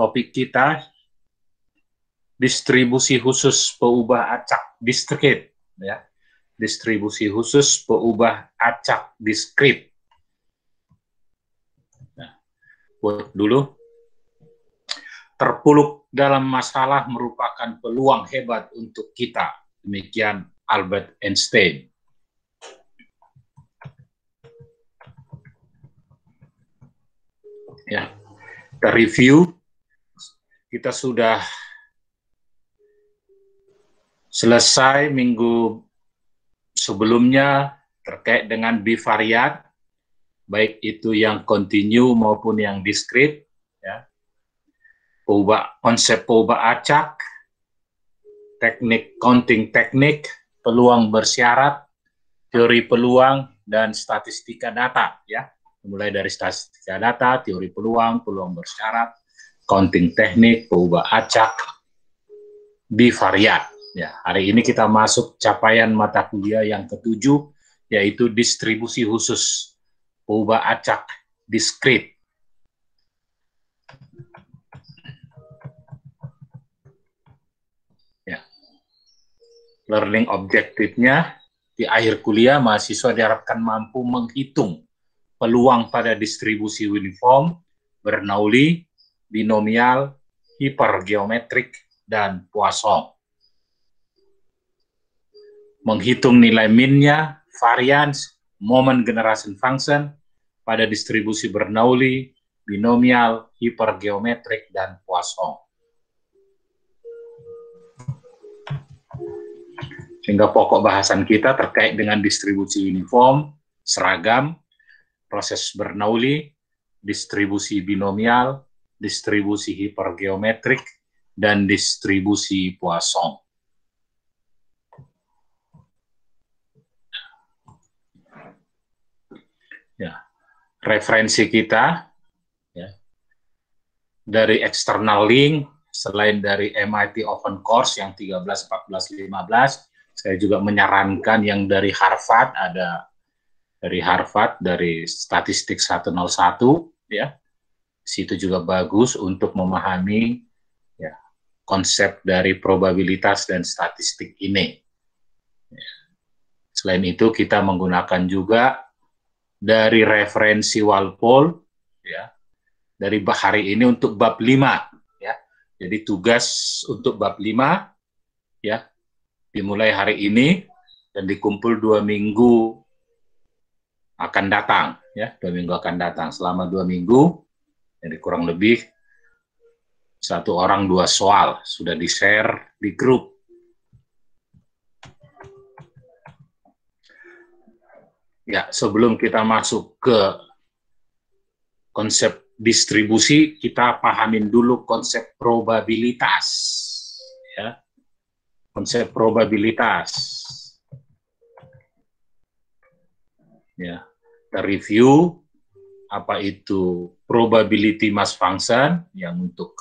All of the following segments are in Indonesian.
Topik kita distribusi khusus peubah acak diskrit, ya. Distribusi khusus peubah acak diskrit. Nah, buat dulu. Terpuruk dalam masalah merupakan peluang hebat untuk kita. Demikian Albert Einstein. Ya, kita review. Kita sudah selesai minggu sebelumnya terkait dengan bivariat, baik itu yang kontinu maupun yang diskrit, ya. Konsep peubah acak, teknik counting teknik, peluang bersyarat, teori peluang, dan statistika data, ya. Mulai dari statistika data, teori peluang, peluang bersyarat, counting teknik, peubah acak, bivariat. Ya, hari ini kita masuk capaian mata kuliah yang ke-7, yaitu distribusi khusus peubah acak diskrit. Ya. Learning objektifnya, di akhir kuliah mahasiswa diharapkan mampu menghitung peluang pada distribusi uniform, Bernoulli, binomial, hipergeometrik, dan Poisson. Menghitung nilai min-nya, variance, moment generation function pada distribusi Bernoulli, binomial, hipergeometrik, dan Poisson. Sehingga pokok bahasan kita terkait dengan distribusi uniform, seragam, proses Bernoulli, distribusi binomial, distribusi hipergeometrik, dan distribusi Poisson. Ya, referensi kita, ya, dari external link, selain dari MIT Open Course yang 13, 14, 15, saya juga menyarankan yang dari Harvard, ada dari Harvard, dari Statistik 101, ya. Situ juga bagus untuk memahami, ya, konsep dari probabilitas dan statistik ini. Ya. Selain itu kita menggunakan juga dari referensi Walpole, ya, dari hari ini untuk bab 5, ya. Jadi tugas untuk bab 5, ya, dimulai hari ini dan dikumpul 2 minggu akan datang, ya, 2 minggu akan datang. Selama 2 minggu, jadi kurang lebih 1 orang 2 soal sudah di-share di grup. Ya, sebelum kita masuk ke konsep distribusi, kita pahamin dulu konsep probabilitas, ya. Konsep probabilitas. Ya, kita review apa itu probability mass function yang untuk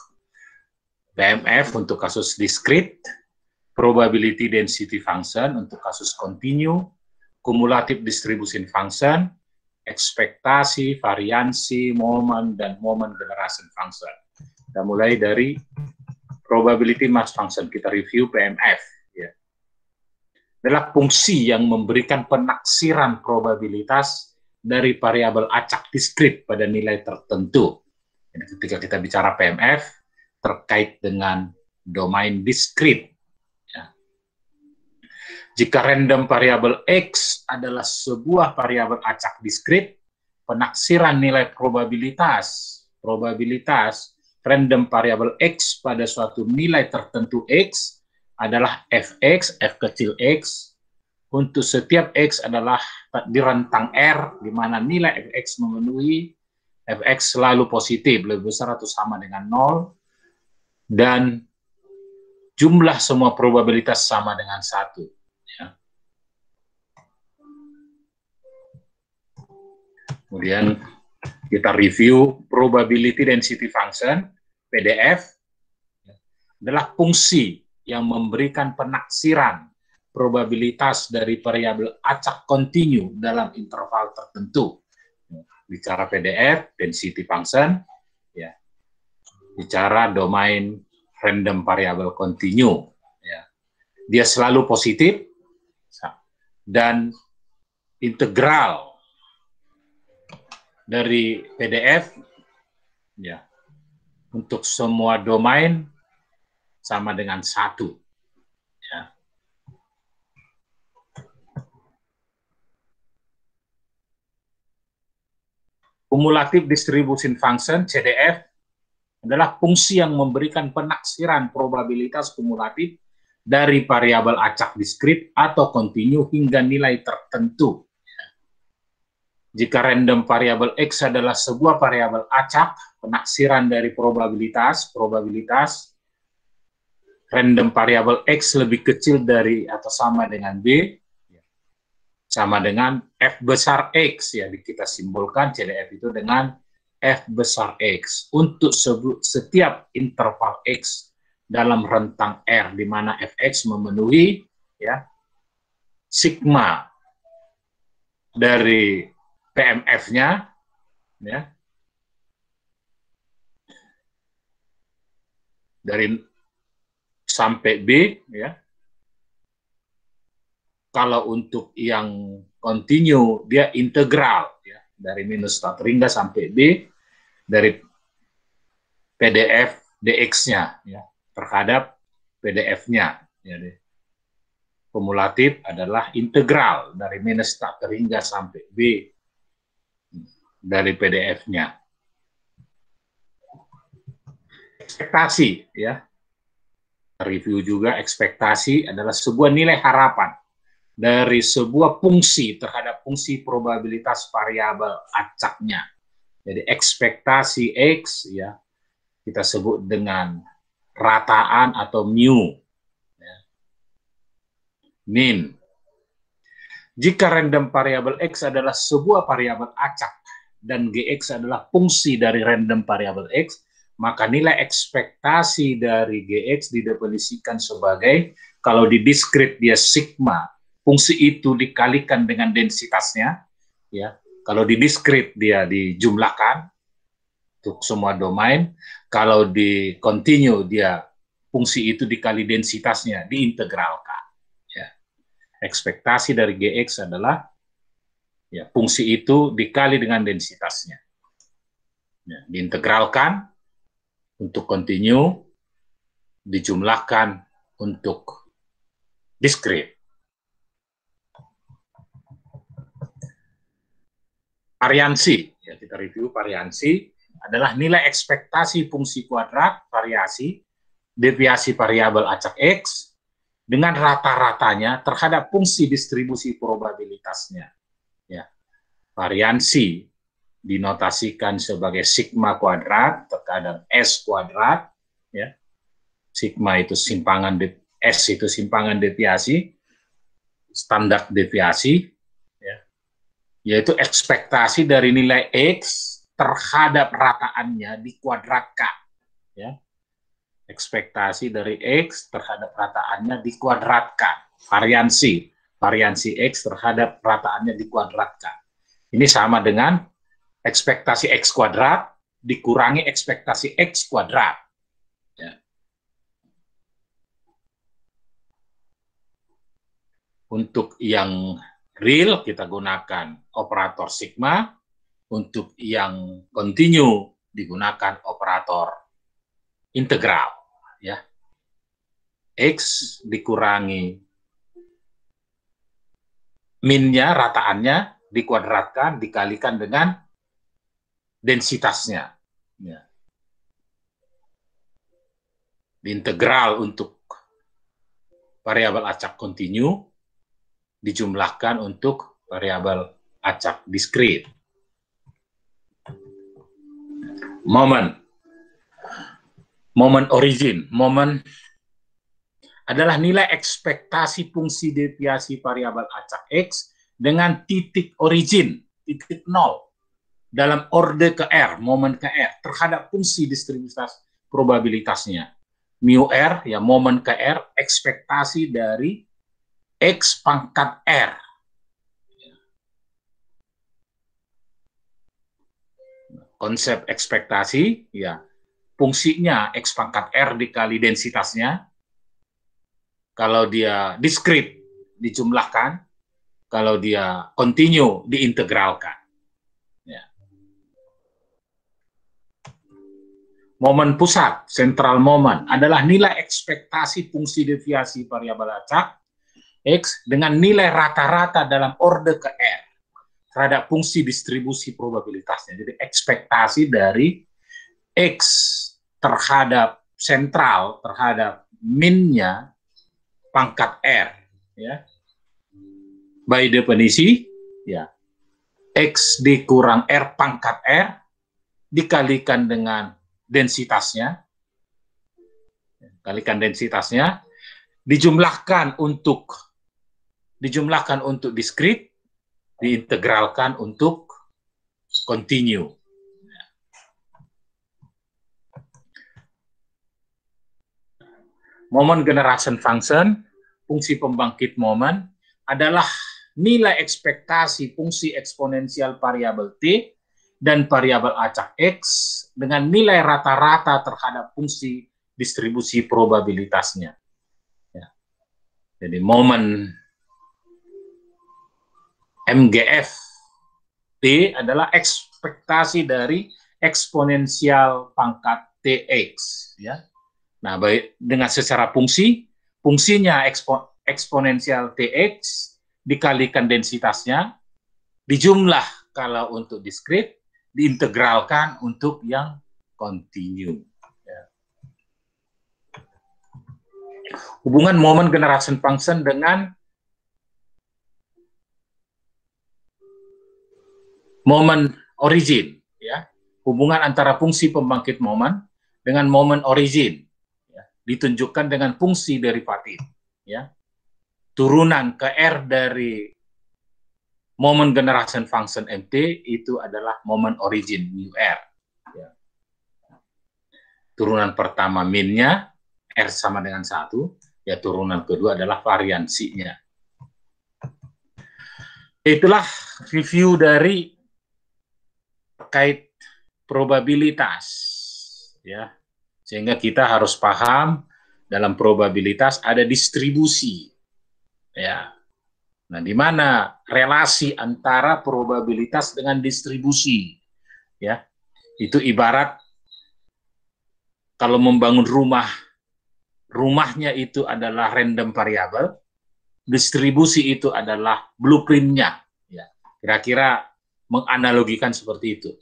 PMF untuk kasus diskrit, probability density function untuk kasus kontinu, cumulative distribution function, ekspektasi, variansi, moment, dan moment generation function. Kita mulai dari probability mass function, kita review PMF. Ya. Adalah fungsi yang memberikan penaksiran probabilitas dari variabel acak diskrit pada nilai tertentu. Jadi ketika kita bicara PMF, terkait dengan domain diskrit. Ya. Jika random variabel X adalah sebuah variabel acak diskrit, penaksiran nilai probabilitas random variabel X pada suatu nilai tertentu X adalah fx, f kecil x, untuk setiap x adalah di rentang R, di mana nilai fx memenuhi, fx selalu positif, lebih besar atau sama dengan 0, dan jumlah semua probabilitas sama dengan 1. Ya. Kemudian kita review probability density function, PDF, adalah fungsi yang memberikan penaksiran probabilitas dari variabel acak kontinu dalam interval tertentu. Bicara PDF, density function, ya. bicara domain random variable continue. Ya. Dia selalu positif dan integral dari PDF ya untuk semua domain sama dengan 1. Ya. Cumulative Distribution Function, CDF, adalah fungsi yang memberikan penaksiran probabilitas kumulatif dari variabel acak diskrit atau kontinu hingga nilai tertentu. Jika random variabel X adalah sebuah variabel acak, penaksiran dari probabilitas random variabel X lebih kecil dari atau sama dengan B, sama dengan F besar X, ya kita simbolkan CDF itu dengan F besar X untuk setiap interval X dalam rentang R, di mana Fx memenuhi ya sigma dari PMF-nya ya dari sampai B ya. Kalau untuk yang continue dia integral ya dari minus satu hingga sampai B dari PDF DX-nya ya terhadap PDF-nya. Jadi kumulatif adalah integral dari minus satu hingga sampai B dari PDF-nya. Ekspektasi ya. Review juga, ekspektasi adalah sebuah nilai harapan dari sebuah fungsi terhadap fungsi probabilitas variabel acaknya. Jadi ekspektasi X ya kita sebut dengan rataan atau mu. Ya. Min. Jika random variabel X adalah sebuah variabel acak dan Gx adalah fungsi dari random variabel X, maka nilai ekspektasi dari Gx didefinisikan sebagai, kalau di diskrit dia sigma, fungsi itu dikalikan dengan densitasnya, ya. Kalau di diskrit dia dijumlahkan untuk semua domain, kalau di continue dia fungsi itu dikali densitasnya diintegralkan. Ya. Ekspektasi dari Gx adalah ya fungsi itu dikali dengan densitasnya. Ya, diintegralkan untuk continue, dijumlahkan untuk diskrit. Variansi, ya kita review variansi, adalah nilai ekspektasi fungsi kuadrat, variasi, deviasi variabel acak X, dengan rata-ratanya terhadap fungsi distribusi probabilitasnya. Ya. Variansi dinotasikan sebagai sigma kuadrat terhadap S kuadrat, ya. Sigma itu simpangan, S itu simpangan deviasi, standar deviasi, ya. Yaitu ekspektasi dari nilai X terhadap rataannya dikuadratkan. Ya. Ekspektasi dari X terhadap rataannya dikuadratkan. Variansi X terhadap rataannya dikuadratkan. Ini sama dengan ekspektasi X kuadrat dikurangi ekspektasi X kuadrat. Ya. Untuk yang real kita gunakan operator sigma, untuk yang continue digunakan operator integral. Ya. X dikurangi minnya, rataannya, dikuadratkan, dikalikan dengan densitasnya. Ya. Integral untuk variabel acak continue dijumlahkan untuk variabel acak diskrit. Moment origin. Moment adalah nilai ekspektasi fungsi deviasi variabel acak X dengan titik origin, titik 0, dalam orde ke R, momen ke R, terhadap fungsi distribusi probabilitasnya. Mu R, ya momen ke R, ekspektasi dari X pangkat R. Konsep ekspektasi, ya fungsinya X pangkat R dikali densitasnya. Kalau dia diskrit, dijumlahkan. Kalau dia continue, diintegralkan. Ya. Momen pusat, central moment, adalah nilai ekspektasi fungsi deviasi variabel acak X dengan nilai rata-rata dalam orde ke R terhadap fungsi distribusi probabilitasnya. Jadi ekspektasi dari X terhadap sentral, terhadap min-nya pangkat R. Ya. By definisi, ya, X dikurang R pangkat R dikalikan dengan densitasnya, dijumlahkan untuk diskrit, diintegralkan untuk continue. Moment generation function, fungsi pembangkit momen, adalah nilai ekspektasi fungsi eksponensial variabel T dan variabel acak X dengan nilai rata-rata terhadap fungsi distribusi probabilitasnya. Ya. Jadi momen MGF T adalah ekspektasi dari eksponensial pangkat TX. Ya. Nah, baik dengan secara fungsinya eksponensial TX dikalikan densitasnya, dijumlah kalau untuk diskrit, diintegralkan untuk yang continue. Ya. Hubungan moment generation function dengan moment origin, ya. Hubungan antara fungsi pembangkit momen dengan moment origin, ya, ditunjukkan dengan fungsi derivatif, ya. Turunan ke R dari moment generation function MT itu adalah moment origin UR. Ya. Turunan pertama min-nya R sama dengan 1, ya turunan kedua adalah variansinya. Itulah review dari terkait probabilitas, ya. Sehingga kita harus paham dalam probabilitas ada distribusi, ya. Nah, di mana relasi antara probabilitas dengan distribusi, ya. Itu ibarat kalau membangun rumah, rumahnya itu adalah random variable, distribusi itu adalah blueprint-nya, ya. Kira-kira menganalogikan seperti itu.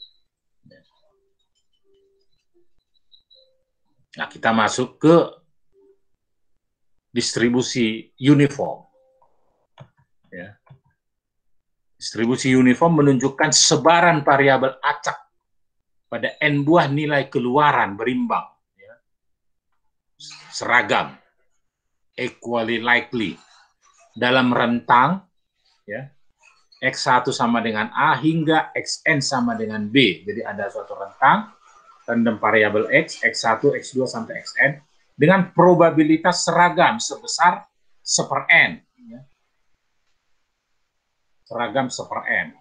Nah, kita masuk ke distribusi uniform. Ya. Distribusi uniform menunjukkan sebaran variabel acak pada n buah nilai keluaran berimbang, ya. Seragam, equally likely, dalam rentang, ya, X1 sama dengan A hingga Xn sama dengan B. Jadi ada suatu rentang, random variabel X, X1, X2 sampai Xn, dengan probabilitas seragam sebesar 1/n. Ya. Seragam 1/n.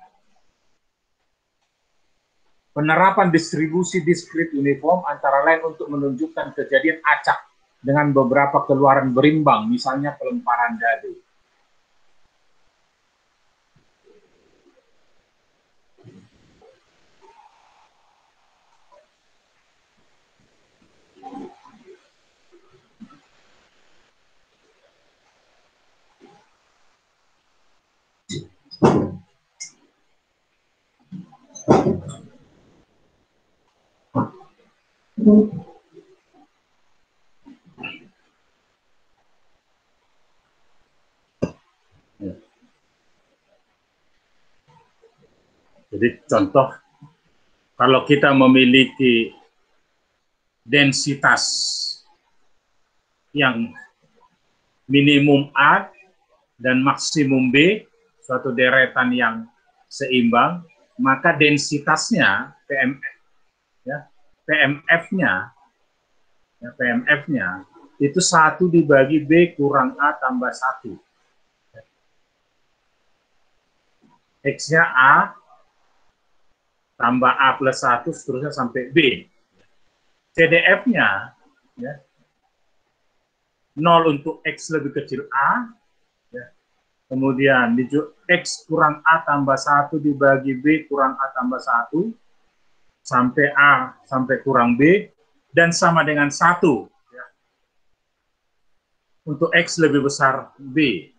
Penerapan distribusi diskrit uniform antara lain untuk menunjukkan kejadian acak dengan beberapa keluaran berimbang, misalnya pelemparan dadu. Jadi contoh, kalau kita memiliki densitas yang minimum A dan maksimum B, suatu deretan yang seimbang, maka densitasnya PMF, ya, PMF-nya, ya, PMF-nya itu 1 dibagi B kurang A tambah 1. X-nya A tambah A plus 1 seterusnya sampai B. CDF-nya ya, 0 untuk X lebih kecil A, ya. Kemudian X kurang A tambah 1 dibagi B kurang A tambah 1, sampai A sampai kurang B, dan sama dengan 1 ya, untuk X lebih besar B.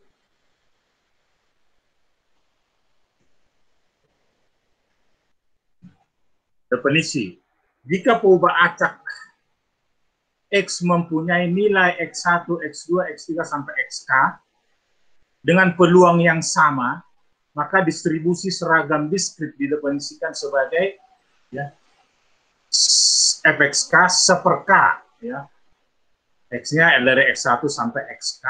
Definisi, jika perubahan acak X mempunyai nilai X1, X2, X3 sampai XK dengan peluang yang sama, maka distribusi seragam diskrit didefinisikan sebagai ya, fxk seper K, ya. X-nya dari X1 sampai XK.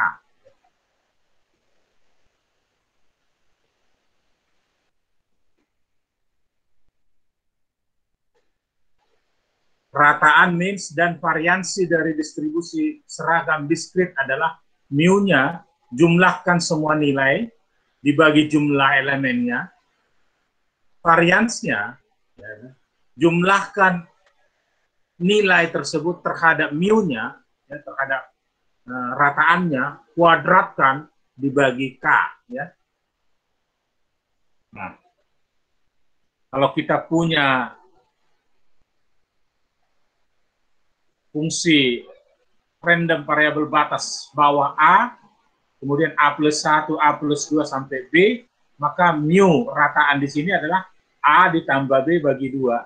Rataan means dan variansi dari distribusi seragam diskrit adalah mu-nya, jumlahkan semua nilai, dibagi jumlah elemennya, variansnya, ya, jumlahkan nilai tersebut terhadap mu-nya, ya, terhadap rataannya, kuadratkan dibagi K. Ya. Nah, kalau kita punya fungsi random variabel batas bawah A, kemudian A plus 1, A plus 2 sampai B, maka mu rataan di sini adalah A ditambah B bagi 2.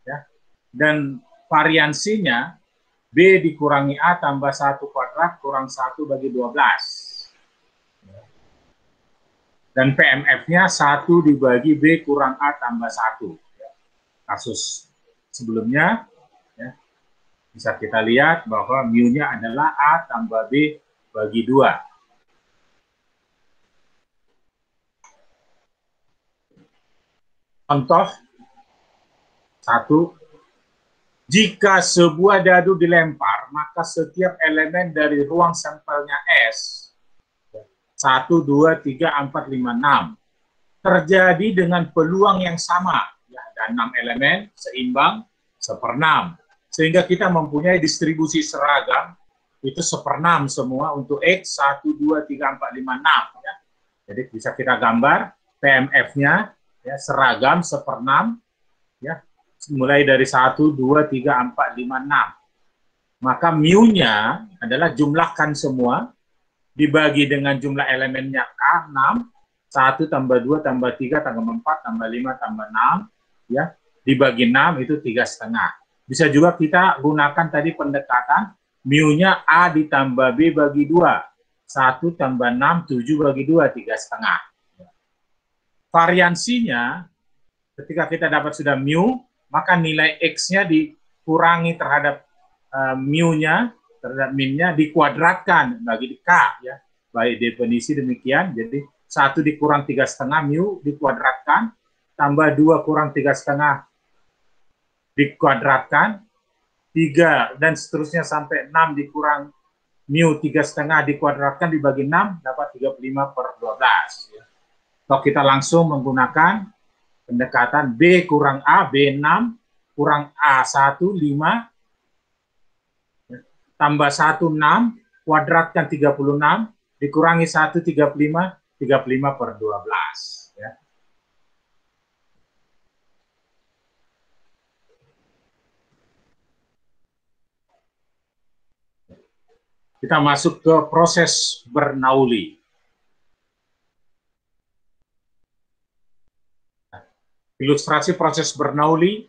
Ya. Dan variansinya B dikurangi A tambah 1 kuadrat kurang 1 bagi 12. Dan PMF-nya 1 dibagi B kurang A tambah 1. Kasus sebelumnya, ya, bisa kita lihat bahwa mu-nya adalah A tambah B bagi 2. Contoh 1, jika sebuah dadu dilempar, maka setiap elemen dari ruang sampelnya S, 1, 2, 3, 4, 5, 6, terjadi dengan peluang yang sama. Ya, ada 6 elemen, seimbang, 1/6. Sehingga kita mempunyai distribusi seragam, itu 1/6 semua untuk X, 1, 2, 3, 4, 5, 6. Ya. Jadi bisa kita gambar PMF-nya, ya, seragam 1/6, ya, mulai dari 1, 2, 3, 4, 5, 6. Maka mu-nya adalah jumlahkan semua, dibagi dengan jumlah elemennya K, 6, 1 tambah 2 tambah 3 tambah 4 tambah 5 tambah 6, ya, dibagi 6 itu 3,5. Bisa juga kita gunakan tadi pendekatan mu-nya A ditambah B bagi 2. 1 tambah 6, 7 bagi 2, 3,5. Variansinya, ketika kita dapat sudah mu, maka nilai X-nya dikurangi terhadap mu-nya, terhadap min-nya, dikuadratkan bagi K. Ya. Baik definisi demikian, jadi 1 dikurang 3,5 mu dikuadratkan, tambah 2 kurang 3,5 dikuadratkan, 3 dan seterusnya sampai 6 dikurang mu 3,5 dikuadratkan dibagi 6 dapat 35/12. Ya. Kalau kita langsung menggunakan pendekatan B kurang A, B6 kurang A1, 5 tambah 1, 6 kuadratkan 36 dikurangi 1, 35, 35/12. Ya. Kita masuk ke proses Bernoulli. Ilustrasi proses Bernoulli,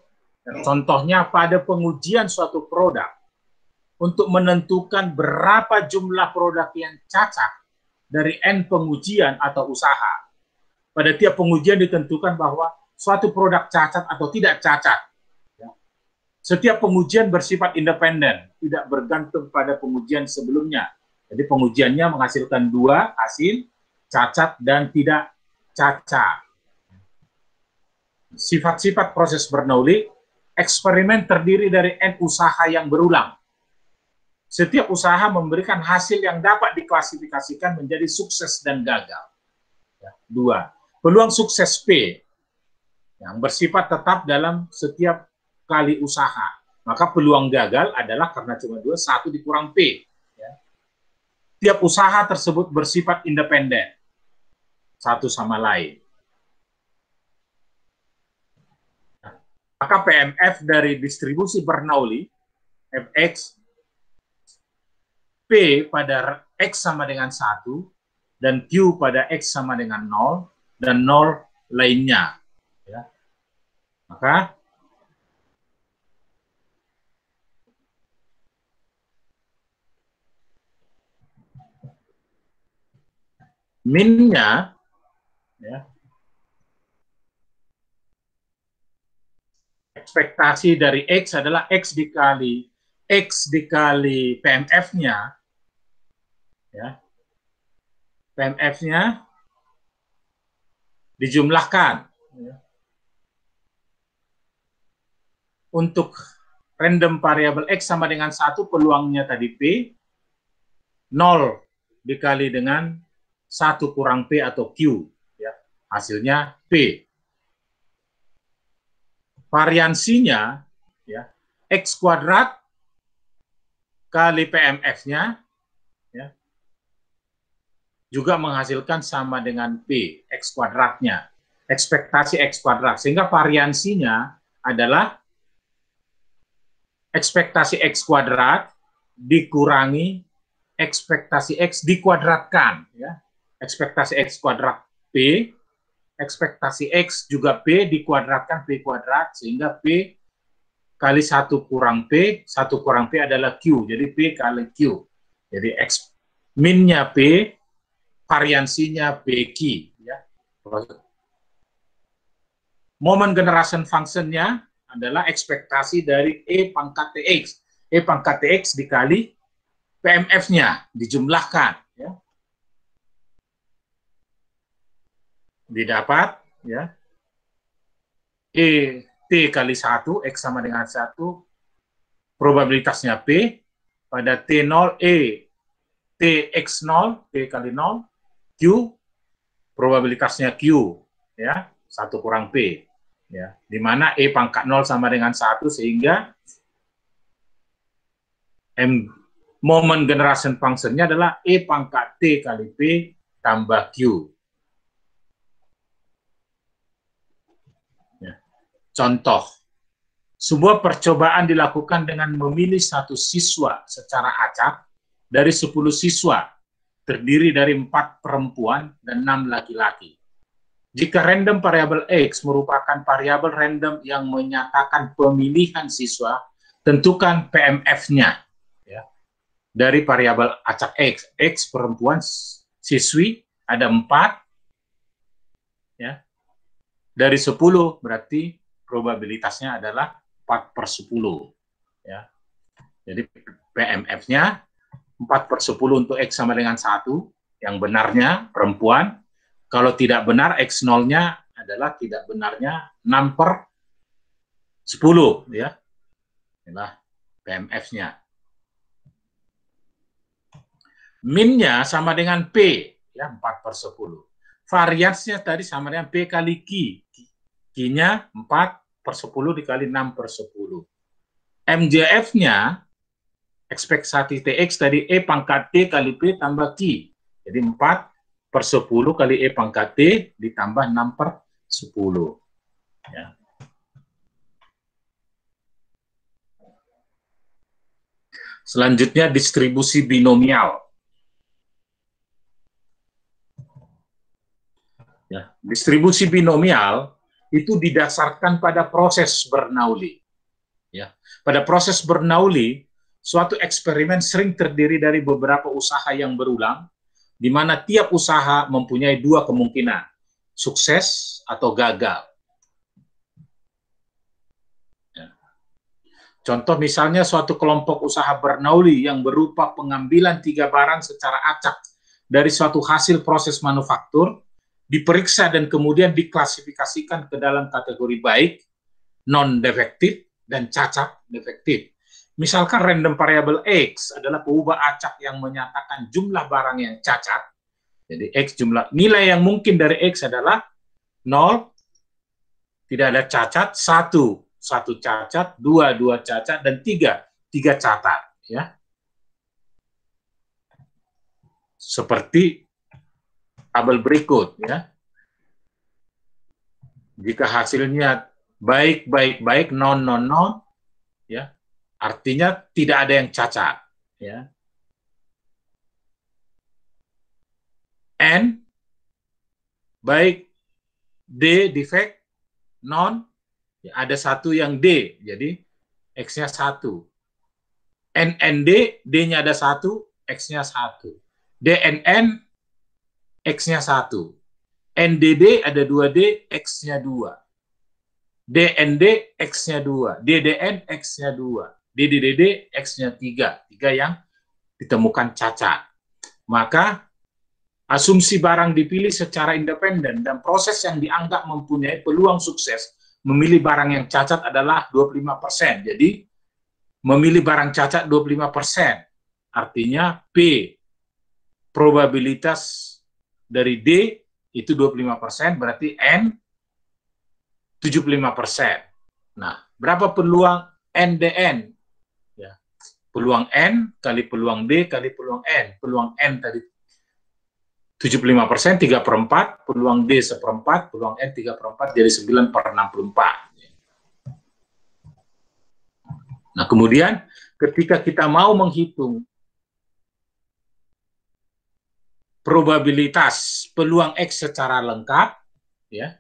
contohnya pada pengujian suatu produk untuk menentukan berapa jumlah produk yang cacat dari N pengujian atau usaha. Pada tiap pengujian ditentukan bahwa suatu produk cacat atau tidak cacat. Setiap pengujian bersifat independen, tidak bergantung pada pengujian sebelumnya. Jadi pengujiannya menghasilkan 2 hasil, cacat dan tidak cacat. Sifat-sifat proses Bernoulli, eksperimen terdiri dari N usaha yang berulang. Setiap usaha memberikan hasil yang dapat diklasifikasikan menjadi sukses dan gagal. 2. Peluang sukses P yang bersifat tetap dalam setiap kali usaha. Maka peluang gagal adalah karena cuma 2, 1 dikurang P. Ya. Tiap usaha tersebut bersifat independen, satu sama lain. Nah, maka PMF dari distribusi Bernoulli, Fx, P pada X sama dengan 1, dan Q pada X sama dengan 0, dan 0 lainnya. Ya. Maka minnya, ya, ekspektasi dari X adalah X dikali PMF-nya, ya, PMF-nya dijumlahkan. Ya. Untuk random variable X sama dengan 1, peluangnya tadi P, 0 dikali dengan 1 kurang P atau Q. Ya. Hasilnya P. Variansinya, ya, X kuadrat kali PMF-nya, ya, juga menghasilkan sama dengan P, X kuadratnya. Ekspektasi X kuadrat. Sehingga variansinya adalah ekspektasi X kuadrat dikurangi ekspektasi X dikuadratkan. Ya. Ekspektasi X kuadrat P, ekspektasi X juga P dikuadratkan P kuadrat, sehingga P kali 1 kurang P, 1 kurang P adalah Q, jadi P kali Q. Jadi X minnya P, variansinya PQ. Ya. Moment generation function-nya adalah ekspektasi dari E pangkat TX. E pangkat TX dikali PMF-nya, dijumlahkan. Ya. Didapat, ya, E T kali 1, X sama dengan 1, probabilitasnya P, pada T0, E, TX0, P kali 0, Q, probabilitasnya Q, ya, 1 kurang P. Ya, di mana E pangkat 0 sama dengan 1, sehingga moment generation function-nya adalah E pangkat T kali P tambah Q. Ya. Contoh, sebuah percobaan dilakukan dengan memilih 1 siswa secara acak dari 10 siswa, terdiri dari 4 perempuan dan 6 laki-laki. Jika random variable X merupakan variabel random yang menyatakan pemilihan siswa, tentukan PMF-nya, ya, dari variabel acak X. X perempuan siswi ada 4, ya, dari 10 berarti probabilitasnya adalah 4/10. Ya. Jadi PMF-nya 4/10 untuk X sama dengan 1, yang benarnya perempuan. Kalau tidak benar, X0-nya adalah tidak benarnya 6/10. Ya. Inilah PMF-nya. Min-nya sama dengan P, ya, 4/10. Variansnya tadi sama dengan P kali Q. Q-nya 4/10 dikali 6/10. MJF-nya, ekspektasi TX tadi E pangkat T kali P tambah Q. Jadi 4/10 kali E pangkat T ditambah 6/10. Ya. Selanjutnya distribusi binomial. Ya. Distribusi binomial itu didasarkan pada proses Bernoulli. Ya. Pada proses Bernoulli, suatu eksperimen sering terdiri dari beberapa usaha yang berulang, di mana tiap usaha mempunyai 2 kemungkinan, sukses atau gagal. Ya. Contoh misalnya suatu kelompok usaha Bernoulli yang berupa pengambilan 3 barang secara acak dari suatu hasil proses manufaktur, diperiksa dan kemudian diklasifikasikan ke dalam kategori baik, non-defektif, dan cacat defektif. Misalkan random variable X adalah pengubah acak yang menyatakan jumlah barang yang cacat. Jadi X jumlah nilai yang mungkin dari X adalah 0, tidak ada cacat, 1, 1 cacat, 2 cacat, dan 3 catat. Ya. Seperti tabel berikut. Ya. Jika hasilnya baik, non, ya, artinya tidak ada yang cacat. Ya. N, baik, D, defect, non, ya, ada 1 yang D, jadi X-nya 1. NND, D-nya ada 1, X-nya 1. DNN, X-nya 1. NDD ada 2D, X-nya 2. DND, X-nya 2. DDN, X-nya 2. DDDD, X-nya 3. 3 yang ditemukan cacat. Maka asumsi barang dipilih secara independen dan proses yang dianggap mempunyai peluang sukses memilih barang yang cacat adalah 25%. Jadi memilih barang cacat 25%. Artinya P, probabilitas dari D itu 25%, berarti N 75%. Nah, berapa peluang NDN? Ya. Peluang N kali peluang D kali peluang N. Peluang N tadi 75%, 3/4, peluang D 1/4, peluang N 3/4, jadi 9/64. Nah, kemudian ketika kita mau menghitung probabilitas peluang X secara lengkap, ya,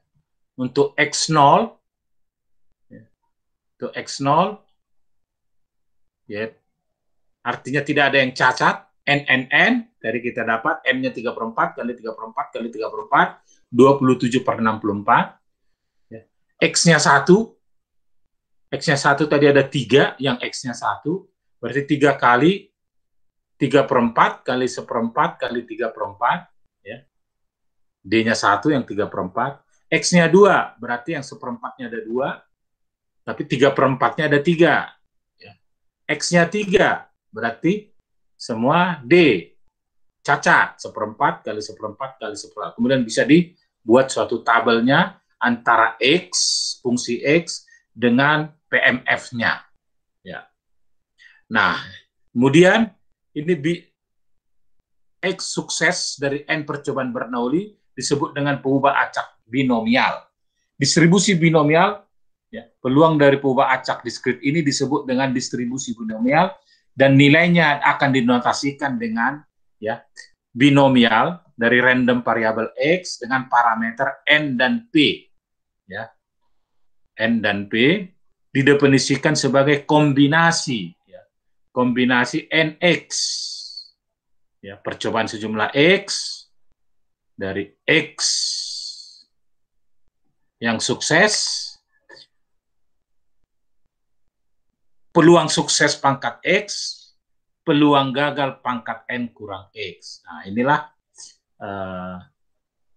untuk X0, ya, untuk X0, ya, artinya tidak ada yang cacat, NNN, dari kita dapat N-nya 3/4 kali 3/4 kali 3/4, 27/64, ya. X-nya 1, X-nya 1 tadi ada 3, yang X-nya 1, berarti 3 kali 3/4 kali 1/4 kali 3/4, ya. D-nya 1 yang 3/4, X-nya 2, berarti yang 1/4-nya ada 2, tapi 3/4-nya ada 3. Ya. X-nya 3, berarti semua D, cacat, 1/4 kali 1/4 kali 1/4. Kemudian bisa dibuat suatu tabelnya antara X, fungsi X, dengan PMF-nya. Ya. Nah, kemudian ini X sukses dari N percobaan Bernoulli disebut dengan pengubah acak binomial. Distribusi binomial, ya, peluang dari pengubah acak diskrit ini disebut dengan distribusi binomial dan nilainya akan dinotasikan dengan, ya, binomial dari random variabel X dengan parameter N dan P. Ya. N dan P didefinisikan sebagai kombinasi, ya, kombinasi NX, ya, percobaan sejumlah X dari X yang sukses, peluang sukses pangkat X, peluang gagal pangkat N kurang X. Nah, inilah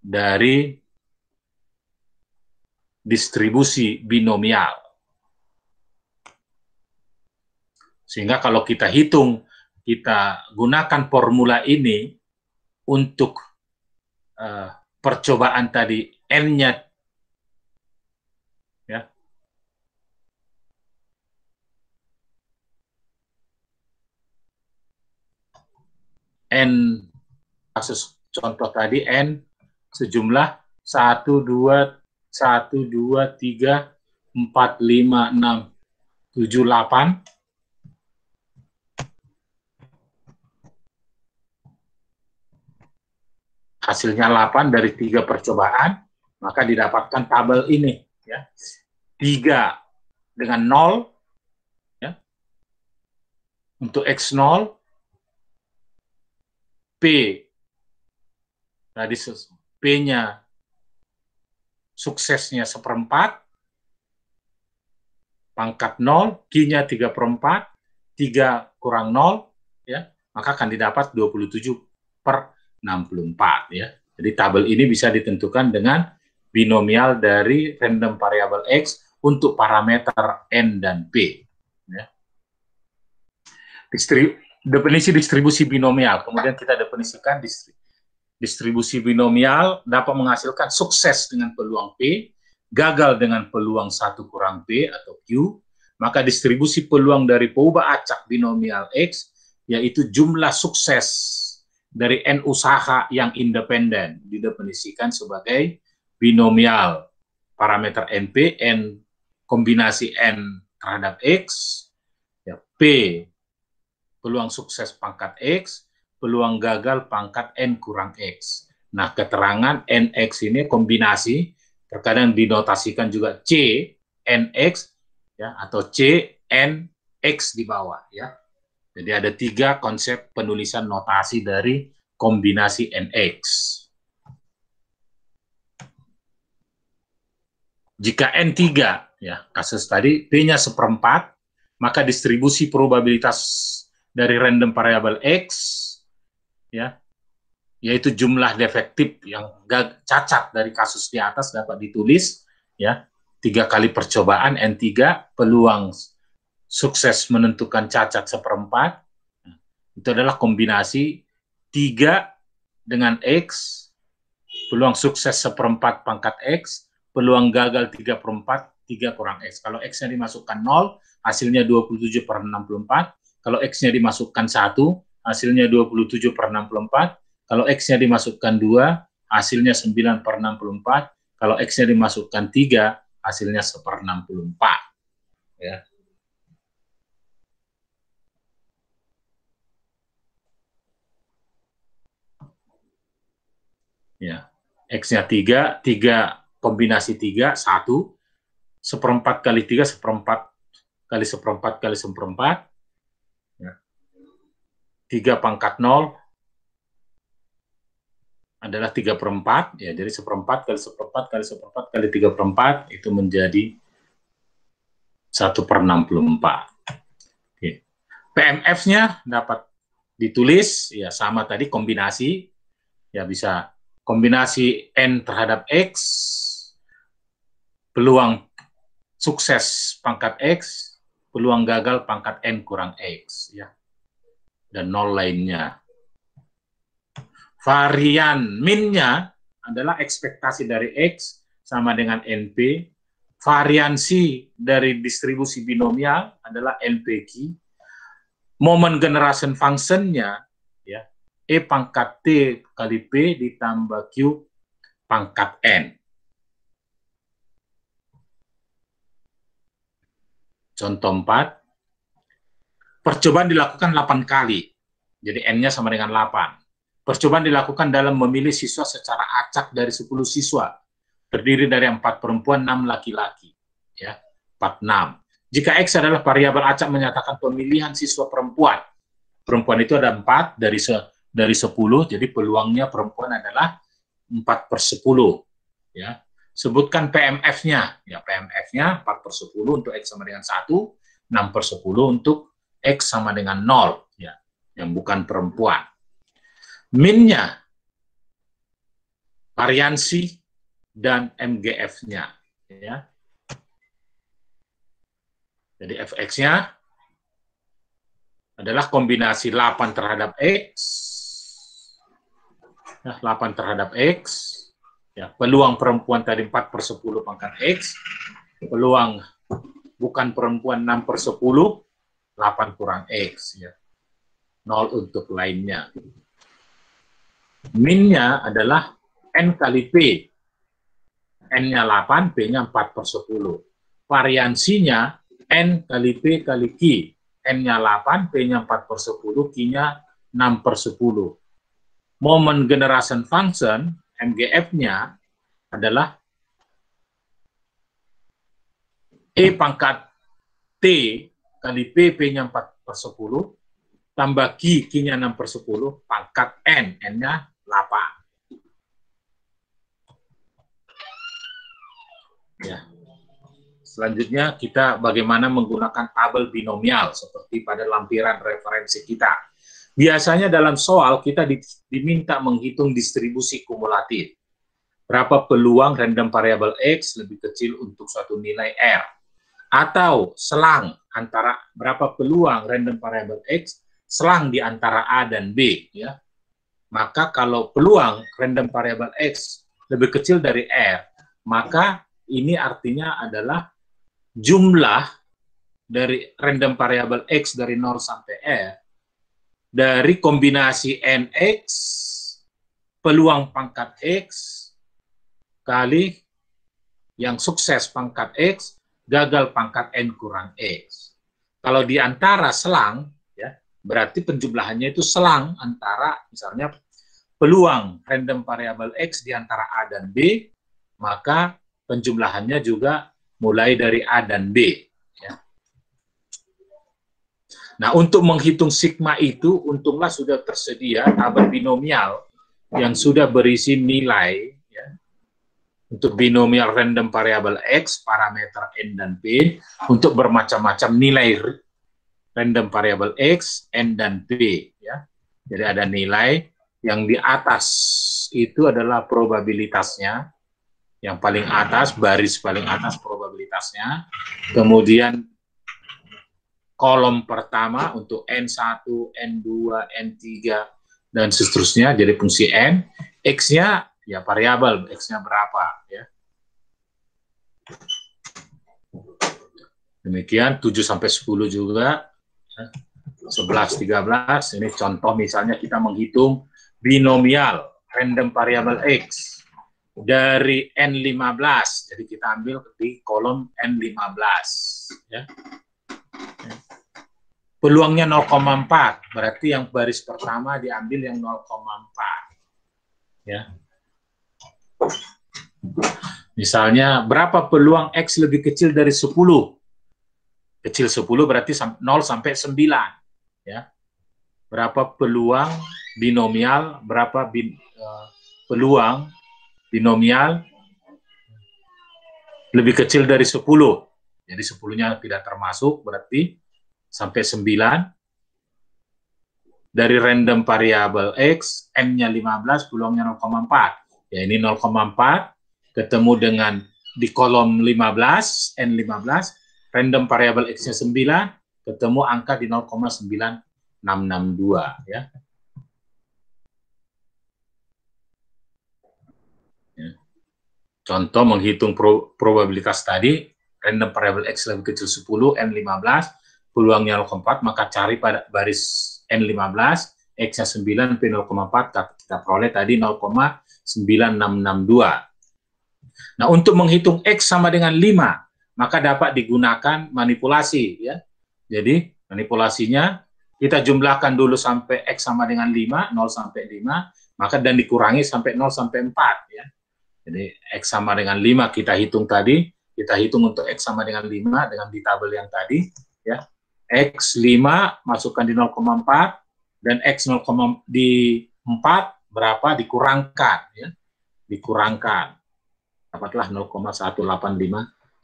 dari distribusi binomial. Sehingga kalau kita hitung, kita gunakan formula ini untuk percobaan tadi N-nya, ya, N, kasus contoh tadi N sejumlah 1, 2, 1, 2, 3, 4, 5, 6, 7, 8. Hasilnya 8 dari 3 percobaan, maka didapatkan tabel ini. Ya. 3 dengan 0, ya, untuk X0, P, tadi P-nya suksesnya 1/4, pangkat 0, Q-nya 3/4, 3 kurang 0, ya, maka akan didapat 27/64, ya. Jadi tabel ini bisa ditentukan dengan binomial dari random variable X untuk parameter N dan P. Ya. Definisi distribusi binomial, kemudian kita definisikan distribusi binomial dapat menghasilkan sukses dengan peluang P gagal dengan peluang 1 kurang P atau Q, maka distribusi peluang dari perubahan acak binomial X, yaitu jumlah sukses dari N usaha yang independen, didefinisikan sebagai binomial parameter NP, N kombinasi N terhadap X, ya, P peluang sukses pangkat X, peluang gagal pangkat N kurang X. Nah, keterangan NX ini kombinasi, terkadang dinotasikan juga C, NX, ya, atau C, NX di bawah. Ya. Jadi ada 3 konsep penulisan notasi dari kombinasi NX. Jika N3, ya, kasus tadi, P-nya 1/4, maka distribusi probabilitas dari random variable X, ya, yaitu jumlah defektif yang cacat dari kasus di atas dapat ditulis, ya, 3 kali percobaan N3, peluang sukses menentukan cacat 1/4, itu adalah kombinasi 3 dengan X, peluang sukses 1/4 pangkat X, peluang gagal 3/4, 3 kurang X. Kalau X-nya dimasukkan 0, hasilnya 27/64, kalau X-nya dimasukkan 1, hasilnya 27/64, kalau X-nya dimasukkan 2, hasilnya 9/64, kalau X-nya dimasukkan 3, hasilnya 1/64. Ya. Ya. X-nya 3 kombinasi 3, 1, 1/4 kali 3, 1/4 kali 1/4 kali 1/4, ya. 3 pangkat 0 adalah 3/4, ya, jadi 1/4 kali 1/4 kali 1/4 kali 3/4 itu menjadi 1/64. Oke. PMF-nya dapat ditulis, ya, sama tadi kombinasi, ya, bisa kombinasi N terhadap X, peluang sukses pangkat X, peluang gagal pangkat N kurang X, ya, dan 0 lainnya. Varian min-nya adalah ekspektasi dari X sama dengan NP, variansi dari distribusi binomial adalah NPQ, momen generation function-nya, ya, E pangkat T kali P ditambah Q pangkat N. Contoh 4, percobaan dilakukan 8 kali, jadi N-nya sama dengan 8. Percobaan dilakukan dalam memilih siswa secara acak dari 10 siswa, terdiri dari 4 perempuan, 6 laki-laki. Ya, 46. Jika X adalah variabel acak menyatakan pemilihan siswa perempuan, perempuan itu ada 4 dari 10, jadi peluangnya perempuan adalah 4/10. Ya. Sebutkan PMF-nya. Ya, PMF-nya 4/10 untuk X sama dengan 1, 6/10 untuk X sama dengan 0, ya, yang bukan perempuan. Min-nya, variansi, dan MGF-nya. Ya. Jadi Fx-nya adalah kombinasi 8 terhadap X, ya, 8 terhadap X, ya, peluang perempuan tadi 4/10 pangkat X, peluang bukan perempuan 6/10, 8 kurang X, ya, 0 untuk lainnya. Min-nya adalah N kali P, N-nya 8, P-nya 4/10. Variansinya N kali P kali Q, N-nya 8, P-nya 4/10, Q-nya 6/10. Moment generation function, MGF-nya adalah E pangkat T kali P, P-nya 4/10, tambah Q, Q-nya 6/10, pangkat N, N-nya 8. Ya. Selanjutnya kita bagaimana menggunakan tabel binomial seperti pada lampiran referensi kita. Biasanya dalam soal kita diminta menghitung distribusi kumulatif. Berapa peluang random variable X lebih kecil untuk suatu nilai R. Atau selang antara berapa peluang random variable X selang di antara A dan B. Ya. Maka kalau peluang random variable X lebih kecil dari R, maka ini artinya adalah jumlah dari random variable X dari 0 sampai R dari kombinasi NX peluang pangkat X kali yang sukses pangkat X, gagal pangkat N kurang X. Kalau di antara selang, ya, berarti penjumlahannya itu selang antara misalnya peluang random variable X di antara A dan B, maka penjumlahannya juga mulai dari A dan B. Ya. Nah, untuk menghitung sigma itu, untunglah sudah tersedia tabel binomial yang sudah berisi nilai, ya, untuk binomial random variable X, parameter N dan P, untuk bermacam-macam nilai random variable X, N, dan P. Ya. Jadi ada nilai yang di atas itu adalah probabilitasnya, yang paling atas, baris paling atas probabilitasnya, kemudian kolom pertama untuk N1, N2, N3, dan seterusnya, jadi fungsi N, X-nya ya variabel, X-nya berapa. Ya. Demikian, 7-10 juga, 11-13, ini contoh misalnya kita menghitung binomial random variable X dari N15, jadi kita ambil di kolom N15. Ya. Peluangnya 0,4, berarti yang baris pertama diambil yang 0,4. Ya. Misalnya, berapa peluang X lebih kecil dari 10? Kecil 10 berarti 0 sampai 9. Ya. Berapa peluang binomial, berapa peluang binomial lebih kecil dari 10? Jadi 10-nya tidak termasuk, berarti sampai 9. Dari random variable X, N-nya 15, peluangnya 0,4. Ya, ini 0,4, ketemu dengan di kolom 15, N15, random variable X-nya 9, ketemu angka di 0,9662. Ya. Ya. Contoh menghitung probabilitas tadi, random variable X lebih kecil 10, N15, peluangnya 0,4, maka cari pada baris N15, X-nya 9, P 0,4, kita peroleh tadi 0,9662. Nah, untuk menghitung X sama dengan 5, maka dapat digunakan manipulasi. Ya. Jadi, manipulasinya, kita jumlahkan dulu sampai X sama dengan 5, 0 sampai 5, maka dan dikurangi sampai 0 sampai 4. Ya. Jadi, X sama dengan 5 kita hitung tadi, kita hitung untuk X sama dengan 5 dengan di tabel yang tadi. Ya. X 5 masukkan di 0,4 dan X 0, di 4 berapa dikurangkan, ya. Dikurangkan. Dapatlah 0,1859.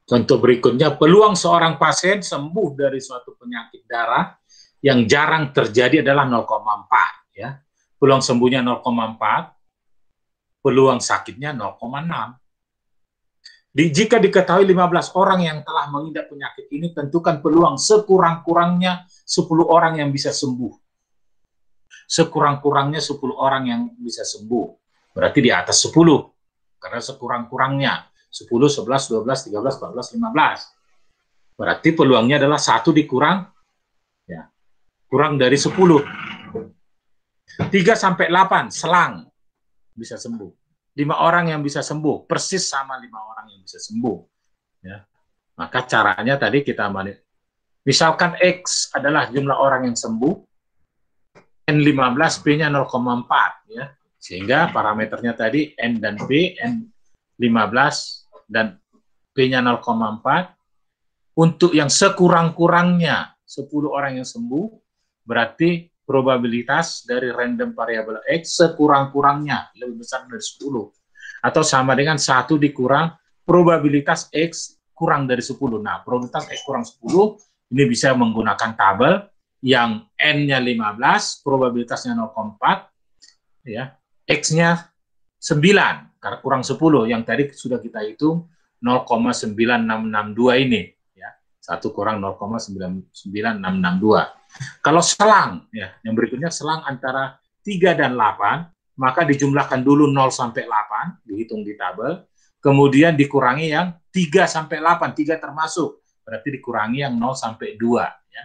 Contoh berikutnya, peluang seorang pasien sembuh dari suatu penyakit darah yang jarang terjadi adalah 0,4, ya. Peluang sembuhnya 0,4, peluang sakitnya 0,6. Jika diketahui 15 orang yang telah mengidap penyakit ini, tentukan peluang sekurang-kurangnya 10 orang yang bisa sembuh. Sekurang-kurangnya 10 orang yang bisa sembuh. Berarti di atas 10. Karena sekurang-kurangnya 10, 11, 12, 13, 14, 15. Berarti peluangnya adalah 1 dikurang, ya, kurang dari 10. 3-8 selang bisa sembuh. 5 orang yang bisa sembuh, persis sama 5 orang yang bisa sembuh. Ya. Maka caranya tadi kita misalkan X adalah jumlah orang yang sembuh, N15, P-nya 0,4. Ya. Sehingga parameternya tadi N dan P, N15 dan P-nya 0,4. Untuk yang sekurang-kurangnya 10 orang yang sembuh, berarti probabilitas dari random variable X sekurang-kurangnya lebih besar dari 10. Atau sama dengan 1 dikurang probabilitas X kurang dari 10. Nah, probabilitas X kurang 10, ini bisa menggunakan tabel yang N-nya 15, probabilitasnya 0,4, ya, X-nya 9, karena kurang 10, yang tadi sudah kita hitung 0,9662 ini. Ya, 1 kurang 0,99662. Kalau selang, ya, yang berikutnya selang antara 3 dan 8, maka dijumlahkan dulu 0 sampai 8, dihitung di tabel, kemudian dikurangi yang 3 sampai 8, 3 termasuk, berarti dikurangi yang 0 sampai 2. Ya.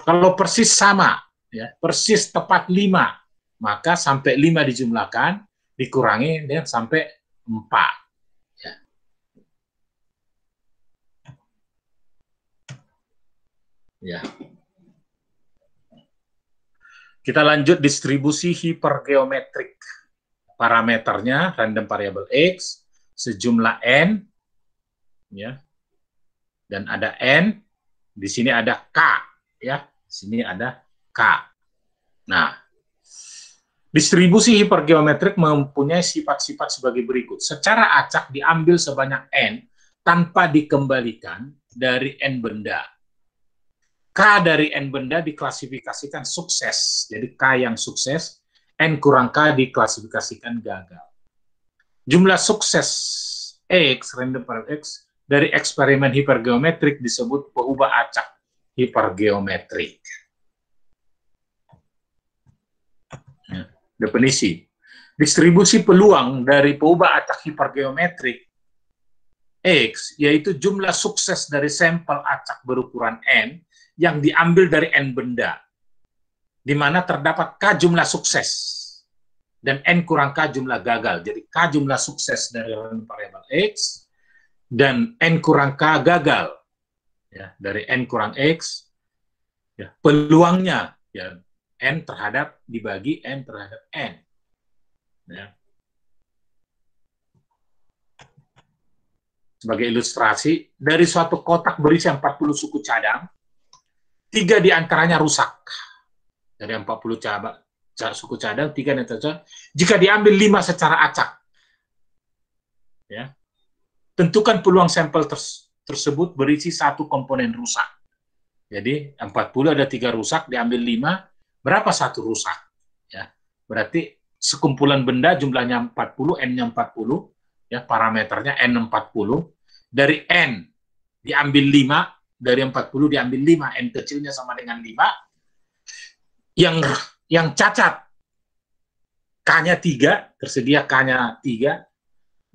Kalau persis sama, ya, persis tepat 5, maka sampai 5 dijumlahkan, dikurangi ya, sampai 4. Ya. Ya. Kita lanjut distribusi hipergeometrik. Parameternya random variable X, sejumlah N, ya, dan ada N, di sini ada K, ya, di sini ada K. Nah, distribusi hipergeometrik mempunyai sifat-sifat sebagai berikut. Secara acak diambil sebanyak N tanpa dikembalikan dari N benda. K dari N benda diklasifikasikan sukses. Jadi K yang sukses, N kurang K diklasifikasikan gagal. Jumlah sukses X, random variable X, dari eksperimen hipergeometrik disebut peubah acak hipergeometrik. Definisi. Distribusi peluang dari peubah acak hipergeometrik X, yaitu jumlah sukses dari sampel acak berukuran N yang diambil dari N benda, di mana terdapat K jumlah sukses dan N kurang K jumlah gagal. Jadi K jumlah sukses dari random variable X dan N kurang K gagal, ya, dari N kurang X, ya, peluangnya ya N terhadap dibagi N terhadap N. Ya. Sebagai ilustrasi, dari suatu kotak berisi 40 suku cadang, 3 diantaranya rusak. Dari 40 suku cadang, 3 diantaranya jika diambil 5 secara acak. Ya. Tentukan peluang sampel tersebut berisi 1 komponen rusak. Jadi 40 ada 3 rusak, diambil 5, berapa 1 rusak? Ya. Berarti sekumpulan benda jumlahnya 40, N-nya 40, ya, parameternya N40, dari N diambil 5, dari 40 diambil 5, N kecilnya sama dengan 5, yang cacat, K-nya 3, tersedia K-nya 3,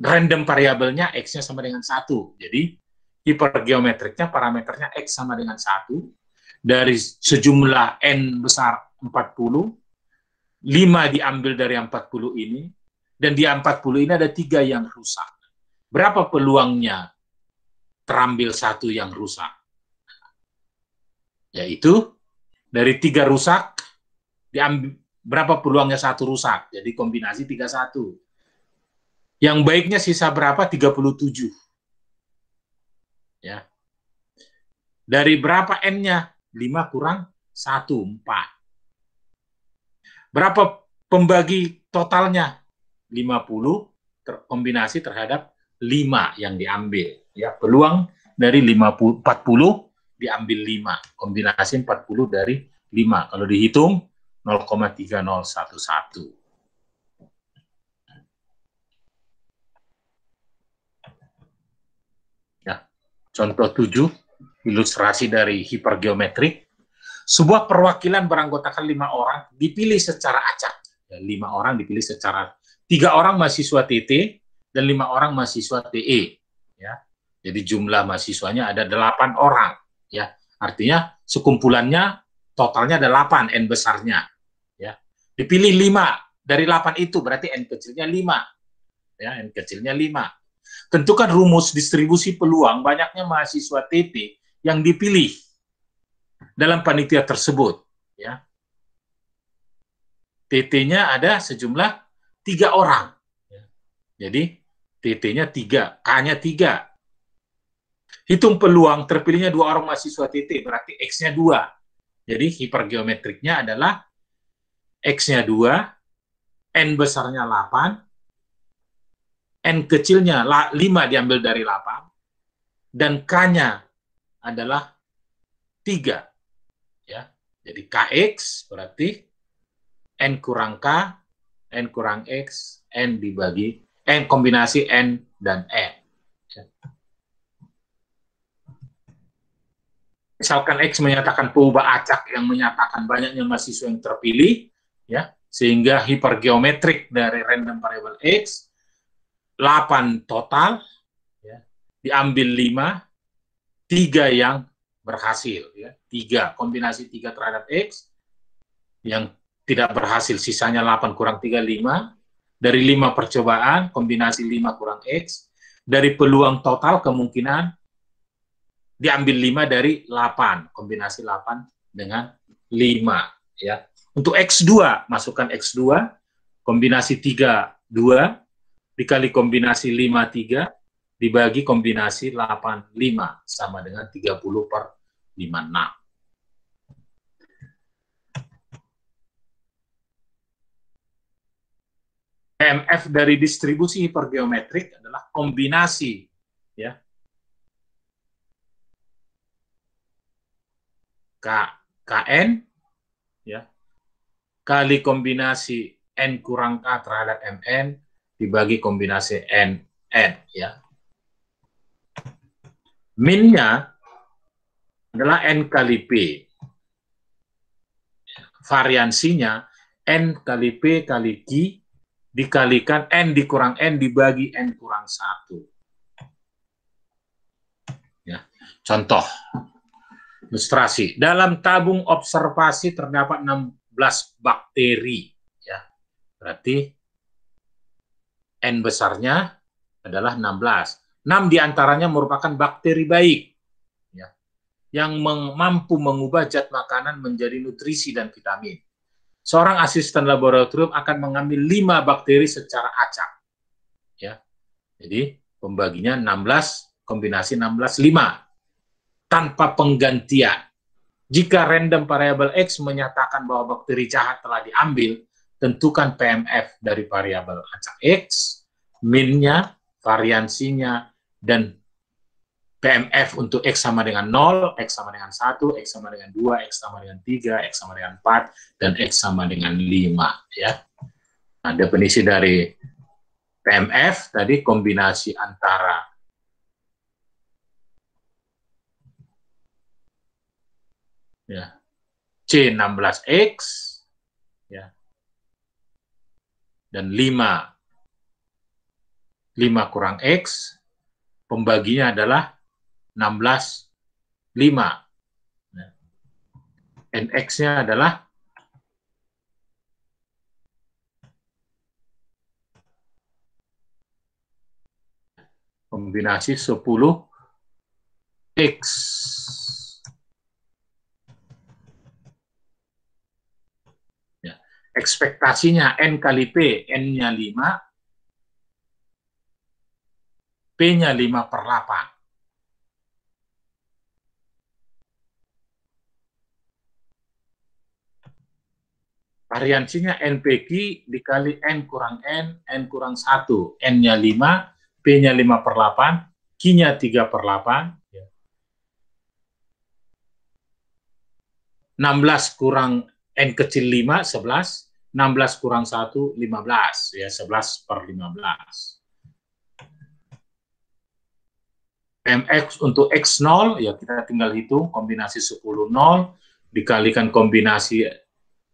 random variabelnya X-nya sama dengan 1, jadi hipergeometriknya parameternya X sama dengan 1, dari sejumlah N besar 40, 5 diambil dari 40 ini, dan di 40 ini ada 3 yang rusak. Berapa peluangnya terambil 1 yang rusak? Yaitu dari 3 rusak, diambil berapa peluangnya 1 rusak? Jadi kombinasi 31. Yang baiknya sisa berapa? 37. Ya. Dari berapa N-nya? 5 kurang 1, 4. Berapa pembagi totalnya? 50 kombinasi terhadap 5 yang diambil. Ya, peluang dari 40 diambil 5. Kombinasi 40 dari 5. Kalau dihitung 0,3011. Ya, contoh 7, ilustrasi dari hipergeometrik. Sebuah perwakilan beranggotakan 5 orang dipilih secara acak. Ya, 5 orang dipilih secara, 3 orang mahasiswa TT dan 5 orang mahasiswa TE. Ya, jadi jumlah mahasiswanya ada 8 orang. Ya, artinya sekumpulannya totalnya ada 8, N besarnya. Ya, dipilih 5 dari 8 itu berarti N kecilnya 5. Ya, N kecilnya 5. Tentukan rumus distribusi peluang banyaknya mahasiswa TT yang dipilih dalam panitia tersebut. Ya. TT-nya ada sejumlah 3 orang. Ya. Jadi TT-nya 3, K-nya 3. Hitung peluang terpilihnya 2 orang mahasiswa TT, berarti X-nya 2. Jadi hipergeometriknya adalah X-nya 2, N besarnya 8, N kecilnya 5 diambil dari 8, dan K-nya adalah 3. Ya. Jadi KX berarti N kurang K, N kurang X, N dibagi, N kombinasi N dan N. Misalkan X menyatakan peubah acak yang menyatakan banyaknya mahasiswa yang terpilih, ya, sehingga hipergeometrik dari random variable X 8 total, ya, diambil 5, 3 yang berhasil, ya, 3 kombinasi 3 terhadap X yang tidak berhasil, sisanya 8 kurang 3 5. Dari 5 percobaan kombinasi 5 kurang X, dari peluang total kemungkinan diambil 5 dari 8, kombinasi 8 dengan 5, ya. Untuk X2, masukkan X2, kombinasi 3, 2, dikali kombinasi 5, 3, dibagi kombinasi 8, 5, sama dengan 30/56. PMF dari distribusi hipergeometrik adalah kombinasi, ya, KN, ya, kali kombinasi N kurang K terhadap MN dibagi kombinasi NN, ya. Minnya adalah N kali P. Variansinya N kali P kali Q dikalikan N dikurang N dibagi N kurang 1. Ya. Contoh, ilustrasi. Dalam tabung observasi terdapat 16 bakteri. Ya. Berarti N besarnya adalah 16. 6 diantaranya merupakan bakteri baik, ya, yang mampu mengubah zat makanan menjadi nutrisi dan vitamin. Seorang asisten laboratorium akan mengambil 5 bakteri secara acak. Ya. Jadi pembaginya 16, kombinasi 16, 5. Tanpa penggantian. Jika random variable X menyatakan bahwa bakteri jahat telah diambil, tentukan PMF dari variabel acak X, minnya, variansinya, dan PMF untuk X sama dengan 0, X sama dengan 1, X sama dengan 2, X sama dengan 3, X sama dengan 4, dan X sama dengan 5. Ya. Nah, definisi dari PMF tadi kombinasi antara ya, C16X, ya, dan 5 kurang X, pembaginya adalah 16, 5. NX-nya adalah kombinasi 10X. Ya. Ekspektasinya N kali P, N-nya 5, P-nya 5/8. Variansinya NPQ dikali N kurang N kurang 1. N-nya 5, P-nya 5/8, Q-nya 3/8. 16 kurang N kecil 5, 11. 16 kurang 1, 15. Ya, 11/15. PMX untuk X0, ya kita tinggal hitung kombinasi 10, 0, dikalikan kombinasi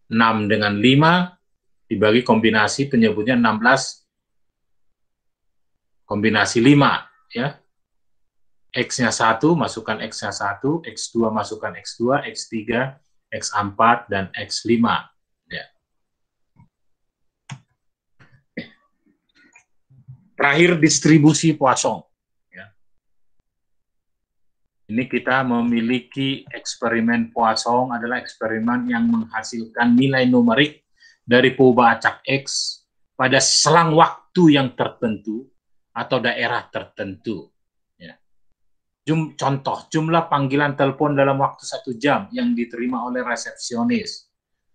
6 dengan 5, dibagi kombinasi penyebutnya 16 kombinasi 5, ya. X-nya 1, masukkan X-nya 1, X2 masukkan X2, X3, X4, dan X5. Ya. Terakhir, distribusi Poisson. Ya. Ini kita memiliki eksperimen Poisson, adalah eksperimen yang menghasilkan nilai numerik dari perubahan acak X pada selang waktu yang tertentu atau daerah tertentu. Ya. Contoh, jumlah panggilan telepon dalam waktu 1 jam yang diterima oleh resepsionis.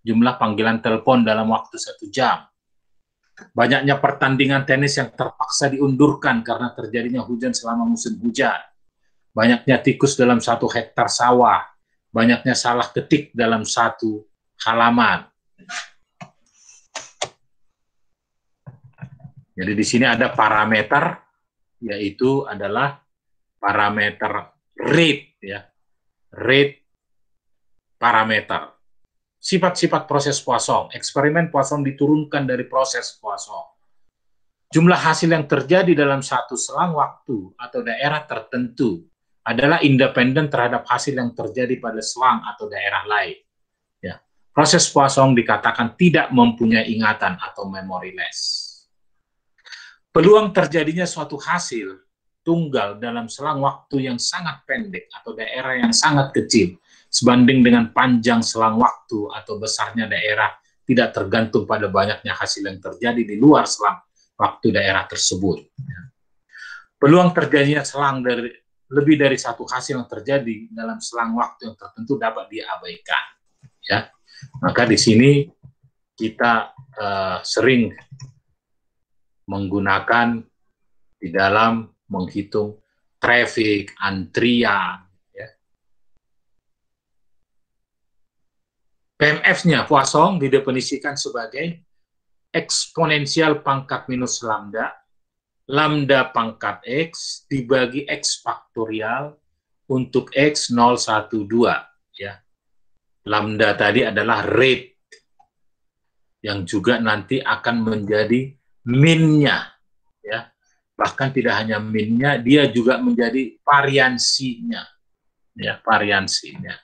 Jumlah panggilan telepon dalam waktu 1 jam. Banyaknya pertandingan tenis yang terpaksa diundurkan karena terjadinya hujan selama musim hujan. Banyaknya tikus dalam 1 hektar sawah. Banyaknya salah ketik dalam 1 halaman. Jadi di sini ada parameter, yaitu adalah parameter rate, ya, rate parameter. sifat-sifat proses Poisson. Eksperimen Poisson diturunkan dari proses Poisson. Jumlah hasil yang terjadi dalam satu selang waktu atau daerah tertentu adalah independen terhadap hasil yang terjadi pada selang atau daerah lain. Ya. Proses Poisson dikatakan tidak mempunyai ingatan atau memoryless. Peluang terjadinya suatu hasil tunggal dalam selang waktu yang sangat pendek atau daerah yang sangat kecil sebanding dengan panjang selang waktu atau besarnya daerah tidak tergantung pada banyaknya hasil yang terjadi di luar selang waktu daerah tersebut. Peluang terjadinya selang dari lebih dari satu hasil yang terjadi dalam selang waktu yang tertentu dapat diabaikan. Ya, maka di sini kita sering menggunakan di dalam menghitung traffic, antrian. Ya. PMF-nya Poisson didefinisikan sebagai eksponensial pangkat minus lambda, lambda pangkat X dibagi X faktorial untuk X 0, 1, 2. Ya. Lambda tadi adalah rate yang juga nanti akan menjadi min-nya. Ya. Bahkan tidak hanya min-nya, dia juga menjadi variansinya. Ya, variansinya.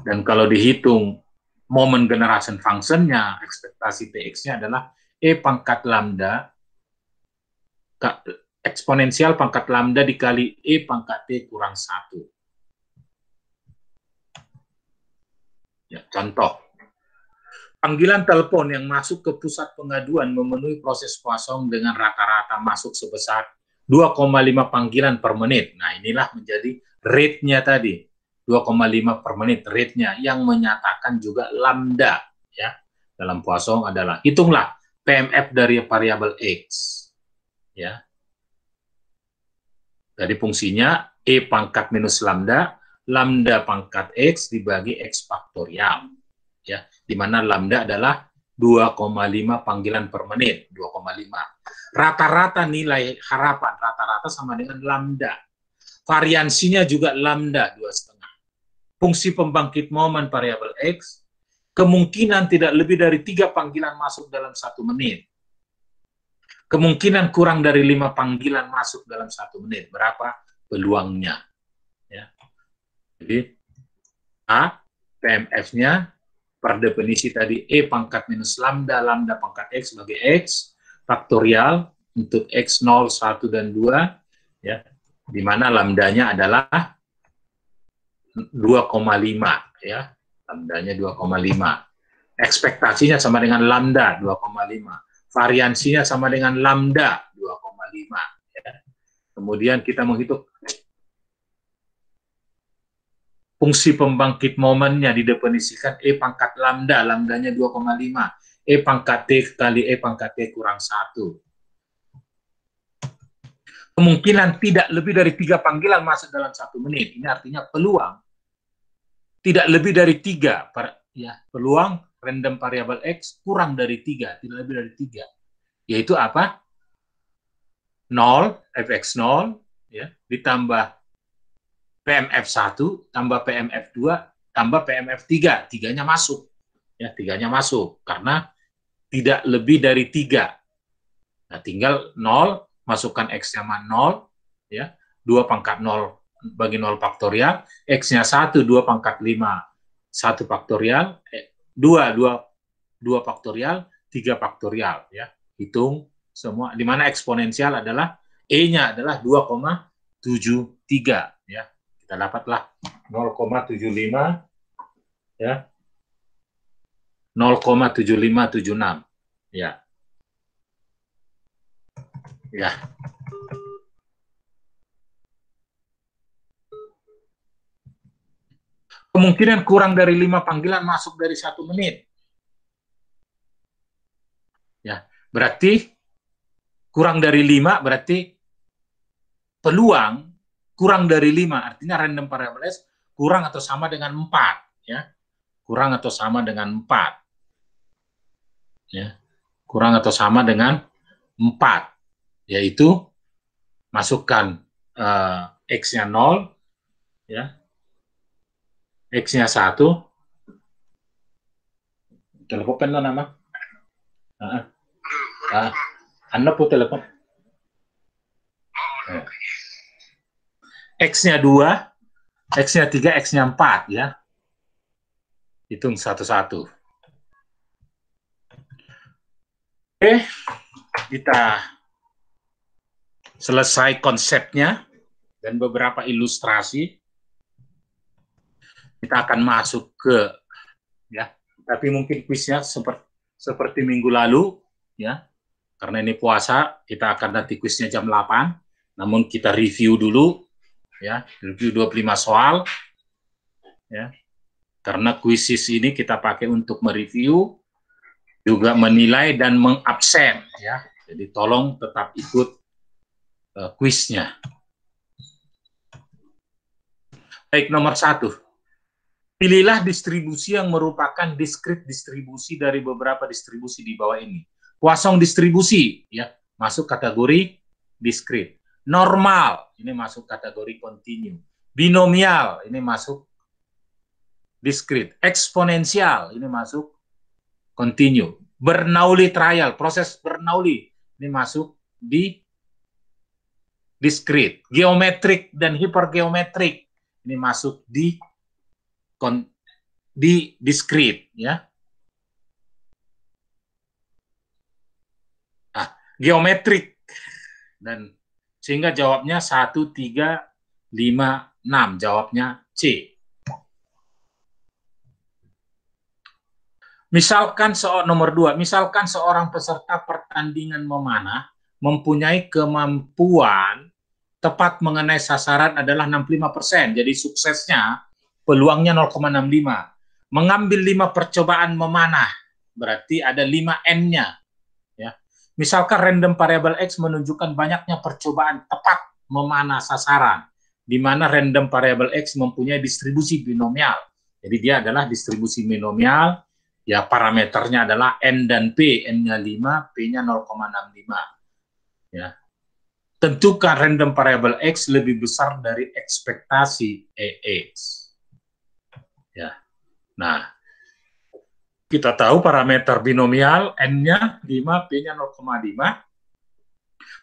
Dan kalau dihitung moment generation function-nya, ekspektasi PX-nya adalah E pangkat lambda, eksponensial pangkat lambda dikali E pangkat T kurang 1. Ya, contoh. Panggilan telepon yang masuk ke pusat pengaduan memenuhi proses Poisson dengan rata-rata masuk sebesar 2,5 panggilan per menit. Nah, inilah menjadi rate-nya tadi. 2,5 per menit rate-nya yang menyatakan juga lambda. Ya, dalam Poisson adalah, hitunglah PMF dari variabel X. Ya. Jadi fungsinya E pangkat minus lambda, lambda pangkat X dibagi X faktorial. Ya, di mana lambda adalah 2,5 panggilan per menit, 2,5. Rata-rata nilai harapan, rata-rata sama dengan lambda. Variansinya juga lambda, 2,5. Fungsi pembangkit momen variabel X, kemungkinan tidak lebih dari 3 panggilan masuk dalam 1 menit. Kemungkinan kurang dari 5 panggilan masuk dalam 1 menit. Berapa peluangnya? Ya. Jadi, A, PMF-nya, per definisi tadi, E pangkat minus lambda, lambda pangkat X sebagai X, faktorial, untuk X 0, 1, dan 2, ya, di mana lambdanya adalah 2,5, ya, lambdanya 2,5. Ekspektasinya sama dengan lambda 2,5. Variansinya sama dengan lambda 2,5. Ya. Kemudian kita menghitung fungsi pembangkit momennya didefinisikan E pangkat lambda, lambdanya 2,5. E pangkat T kali E pangkat T kurang 1. Kemungkinan tidak lebih dari 3 panggilan masuk dalam 1 menit. Ini artinya peluang tidak lebih dari 3. Ya, peluang random variable X kurang dari 3, tidak lebih dari 3. Yaitu apa? 0, fx0, ya, ditambah PMF1, tambah PMF2, tambah PMF3. 3-nya masuk. Ya, 3-nya masuk. Karena tidak lebih dari 3. Nah, tinggal 0, masukkan X-nya 0, ya, 2 pangkat 0 bagi 0 faktorial, X-nya 1, 2 pangkat 5, 1 faktorial, 2 faktorial, 3 faktorial. Ya. Hitung semua, di mana eksponensial adalah, E-nya adalah 2,73. Ya. Kita dapatlah 0,75, ya, 0,7576. Ya. Ya. Kemungkinan kurang dari 5 panggilan masuk dari 1 menit. Ya, berarti kurang dari 5 berarti peluang kurang dari 5, artinya random variable S kurang atau sama dengan 4, ya. Kurang atau sama dengan 4. Ya. Kurang atau sama dengan 4, yaitu masukkan X-nya 0, ya. X-nya 1. Telepon kan nama? Anda pun telepon. X-nya 2, X-nya 3, X-nya 4 ya. Hitung satu-satu. Oke, kita selesai konsepnya dan beberapa ilustrasi. Kita akan masuk ke ya, tapi mungkin kuisnya seperti minggu lalu ya. Karena ini puasa, kita akan nanti kuisnya jam 8. Namun kita review dulu ya, review 25 soal ya. Karena kuisis ini kita pakai untuk mereview, juga menilai dan mengabsen ya. Jadi tolong tetap ikut kuisnya. Baik, nomor 1. Pilihlah distribusi yang merupakan diskrit distribusi dari beberapa distribusi di bawah ini. Poisson distribusi ya, masuk kategori diskrit. Normal, ini masuk kategori kontinu. Binomial, ini masuk diskrit. Eksponensial, ini masuk kontinu. Bernoulli trial, proses Bernoulli, ini masuk di diskrit. Geometrik dan hipergeometrik, ini masuk di diskrit ya. Geometrik dan sehingga jawabnya 1, 3, 5, 6, jawabnya C. Misalkan nomor 2, misalkan seorang peserta pertandingan memanah mempunyai kemampuan tepat mengenai sasaran adalah 65%, jadi suksesnya peluangnya 0,65. Mengambil 5 percobaan memanah, berarti ada 5 N-nya. Ya. Misalkan random variable X menunjukkan banyaknya percobaan tepat memanah sasaran, di mana random variable X mempunyai distribusi binomial. Jadi dia adalah distribusi binomial, ya parameternya adalah N dan P, N-nya 5, P-nya 0,65. Ya. Tentukan random variable X lebih besar dari ekspektasi EX. Ya. Nah, kita tahu parameter binomial N-nya 5, P-nya 0,5.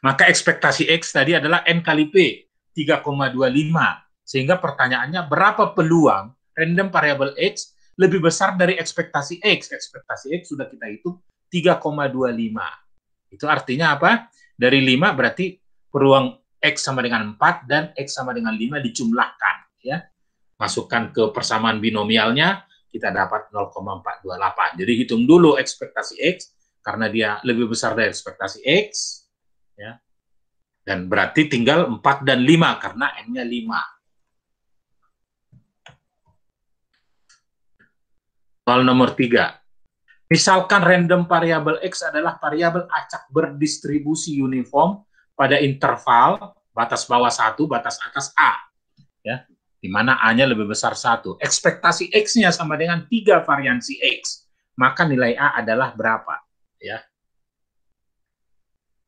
Maka ekspektasi X tadi adalah N kali P, 3,25. Sehingga pertanyaannya, berapa peluang random variable X lebih besar dari ekspektasi X? Ekspektasi X sudah kita hitung 3,25. Itu artinya apa? Dari 5 berarti peluang X sama dengan 4 dan X sama dengan 5 dijumlahkan. Ya. Masukkan ke persamaan binomialnya, kita dapat 0,428. Jadi hitung dulu ekspektasi X, karena dia lebih besar dari ekspektasi X, ya. Dan berarti tinggal 4 dan 5, karena N-nya 5. Soal nomor 3. Misalkan random variable X adalah variabel acak berdistribusi uniform pada interval batas bawah 1, batas atas A. Ya, di mana A-nya lebih besar 1. Ekspektasi X-nya sama dengan 3 variansi X. Maka nilai A adalah berapa? Ya.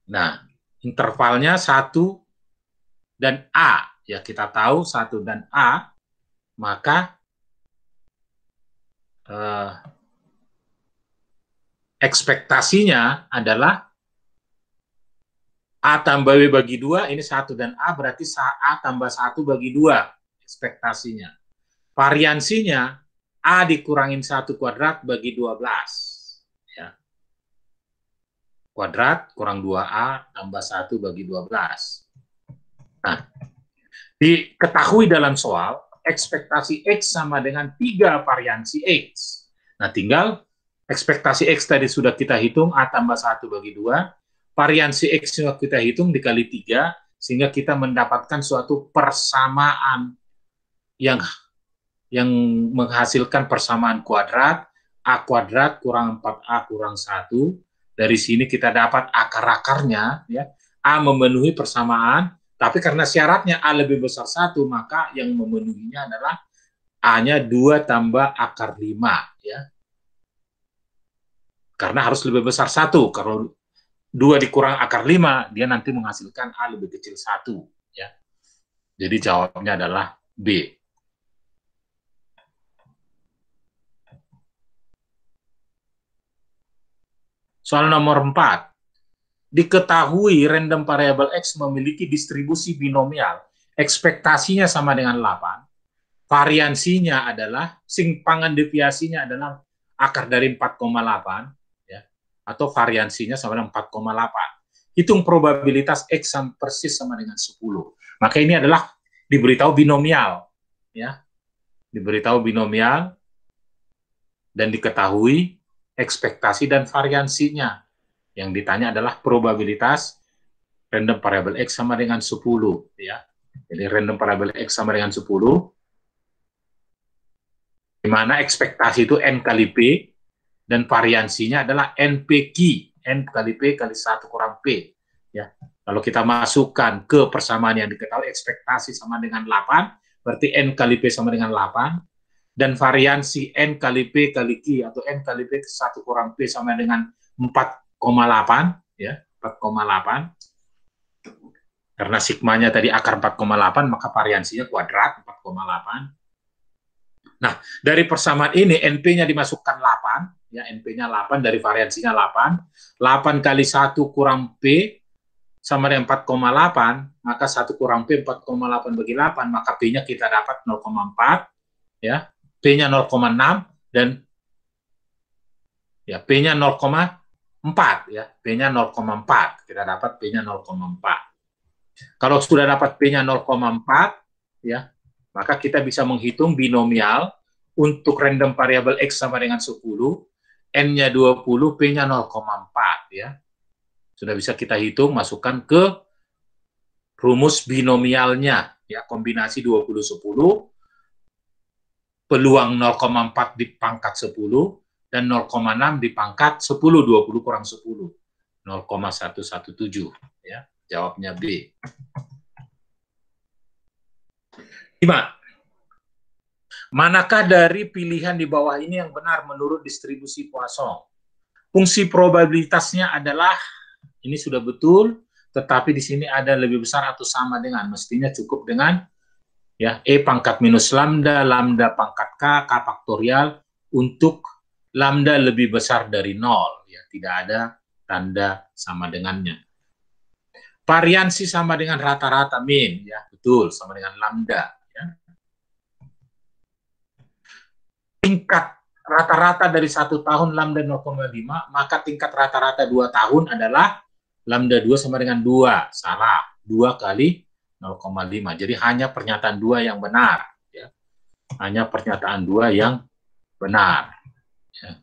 Nah, intervalnya 1 dan A. Ya, kita tahu 1 dan A, maka ekspektasinya adalah A tambah B bagi 2, ini 1 dan A, berarti A tambah 1 bagi 2 ekspektasinya. Variansinya A dikurangin 1 kuadrat bagi 12. Ya. Kuadrat kurang 2A tambah 1 bagi 12. Nah, diketahui dalam soal, ekspektasi X sama dengan 3 variansi X. Nah, tinggal ekspektasi X tadi sudah kita hitung, A tambah 1 bagi 2. Variansi X yang kita hitung dikali 3, sehingga kita mendapatkan suatu persamaan yang menghasilkan persamaan kuadrat, A kuadrat kurang 4A kurang 1. Dari sini kita dapat akar-akarnya, ya. A memenuhi persamaan, tapi karena syaratnya A lebih besar 1, maka yang memenuhinya adalah A-nya 2 tambah akar 5, ya. Karena harus lebih besar 1. Kalau 2 dikurang akar 5, dia nanti menghasilkan A lebih kecil 1, ya. Jadi jawabnya adalah B. Soal nomor 4. Diketahui random variable X memiliki distribusi binomial. Ekspektasinya sama dengan 8. Variansinya adalah, simpangan deviasinya adalah akar dari 4,8. Ya, atau variansinya sama dengan 4,8. Hitung probabilitas X persis sama dengan 10. Maka ini adalah diberitahu binomial. Ya, diberitahu binomial dan diketahui ekspektasi dan variansinya. Yang ditanya adalah probabilitas random variable X sama dengan 10. Ya. Jadi random variable X sama dengan 10, di mana ekspektasi itu N kali P, dan variansinya adalah NPQ, N kali P kali 1 kurang P. Ya. Kalau kita masukkan ke persamaan yang diketahui, ekspektasi sama dengan 8, berarti N kali P sama dengan 8, dan variansi N kali P kali Q atau N kali P 1 kurang P sama dengan 4,8, ya, 4,8. Karena sigmanya tadi akar 4,8, maka variansinya kuadrat 4,8. Nah, dari persamaan ini NP-nya dimasukkan 8, ya, NP-nya 8 dari variansinya 8. 8 kali 1 kurang P sama dengan 4,8, maka 1 kurang P 4,8 bagi 8, maka P-nya kita dapat 0,4, ya. P-nya 0,6 dan ya P-nya 0,4, ya. P-nya 0,4. Kita dapat P-nya 0,4. Kalau sudah dapat P-nya 0,4, ya, maka kita bisa menghitung binomial untuk random variable X sama dengan 10, N-nya 20, P-nya 0,4, ya. Sudah bisa kita hitung, masukkan ke rumus binomialnya, ya, kombinasi 20-10, peluang 0,4 dipangkat 10, dan 0,6 dipangkat 10, 20 kurang 10, 0,117, ya. Jawabnya B. 5. Manakah dari pilihan di bawah ini yang benar menurut distribusi Poisson? Fungsi probabilitasnya adalah, ini sudah betul, tetapi di sini ada lebih besar atau sama dengan, mestinya cukup dengan, ya, E pangkat minus lambda, lambda pangkat K, K faktorial, untuk lambda lebih besar dari 0. Ya, tidak ada tanda sama dengannya. Variansi sama dengan rata-rata min, ya, betul, sama dengan lambda. Ya. Tingkat rata-rata dari 1 tahun lambda 0,5, maka tingkat rata-rata 2 tahun adalah lambda 2 sama dengan 2. Salah, 2 kali 0,5. Jadi hanya pernyataan 2 yang benar. Ya. Hanya pernyataan 2 yang benar. Ya.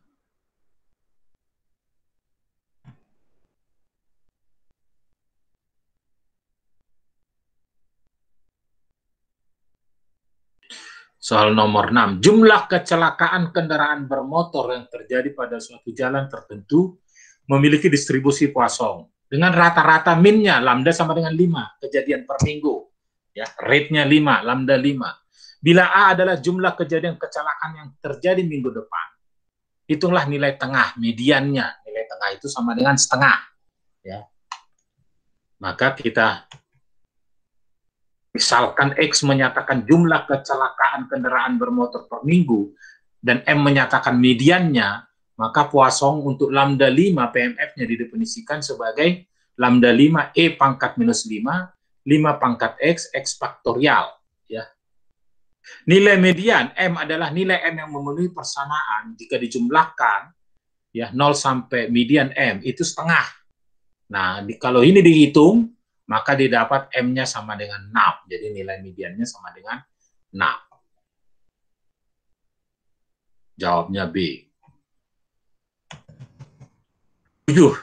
Soal nomor 6. Jumlah kecelakaan kendaraan bermotor yang terjadi pada suatu jalan tertentu memiliki distribusi Poisson. Dengan rata-rata minnya, lambda sama dengan 5, kejadian per minggu. Ya, rate-nya 5, lambda 5. Bila A adalah jumlah kejadian kecelakaan yang terjadi minggu depan, hitunglah nilai tengah, mediannya. Nilai tengah itu sama dengan setengah. Ya. Maka kita, misalkan X menyatakan jumlah kecelakaan kendaraan bermotor per minggu, dan M menyatakan mediannya, maka Poisson untuk lambda 5 PMF-nya didefinisikan sebagai lambda 5 E pangkat minus 5, 5 pangkat X, X faktorial. Ya. Nilai median M adalah nilai M yang memenuhi persamaan jika dijumlahkan, ya, 0 sampai median M itu setengah. Nah, kalau ini dihitung, maka didapat M-nya sama dengan 6. Jadi nilai mediannya sama dengan 6. Jawabnya B. 7.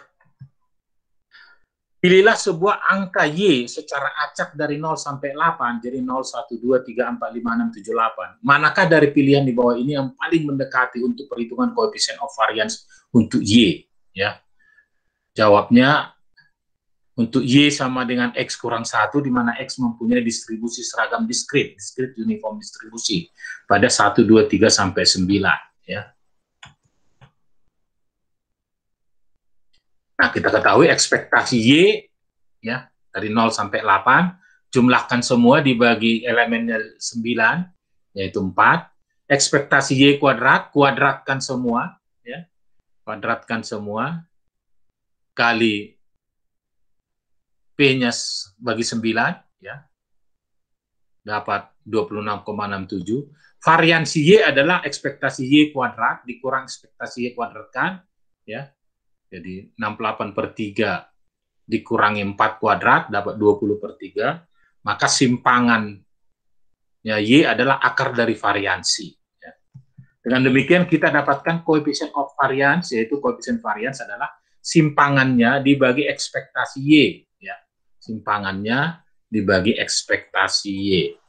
Pilihlah sebuah angka Y secara acak dari 0 sampai 8, jadi 0, 1, 2, 3, 4, 5, 6, 7, 8. Manakah dari pilihan di bawah ini yang paling mendekati untuk perhitungan koefisien of variance untuk Y? Ya. Jawabnya, untuk Y sama dengan X kurang 1, di mana X mempunyai distribusi seragam diskrit uniform distribusi, pada 1, 2, 3, sampai 9. Ya. Nah, kita ketahui ekspektasi Y, ya, dari 0 sampai 8, jumlahkan semua dibagi elemennya 9, yaitu 4. Ekspektasi Y kuadrat, kuadratkan semua, ya, kuadratkan semua. kali P-nya bagi 9, ya, dapat 26,67. Variansi Y adalah ekspektasi Y kuadrat dikurang ekspektasi Y kuadrat kan, ya. Jadi 68/3 dikurangi 4 kuadrat dapat 20/3. Maka simpangannya Y adalah akar dari variansi. Ya. Dengan demikian kita dapatkan koefisien of variance, yaitu koefisien variance adalah simpangannya dibagi ekspektasi Y. Ya. Simpangannya dibagi ekspektasi Y.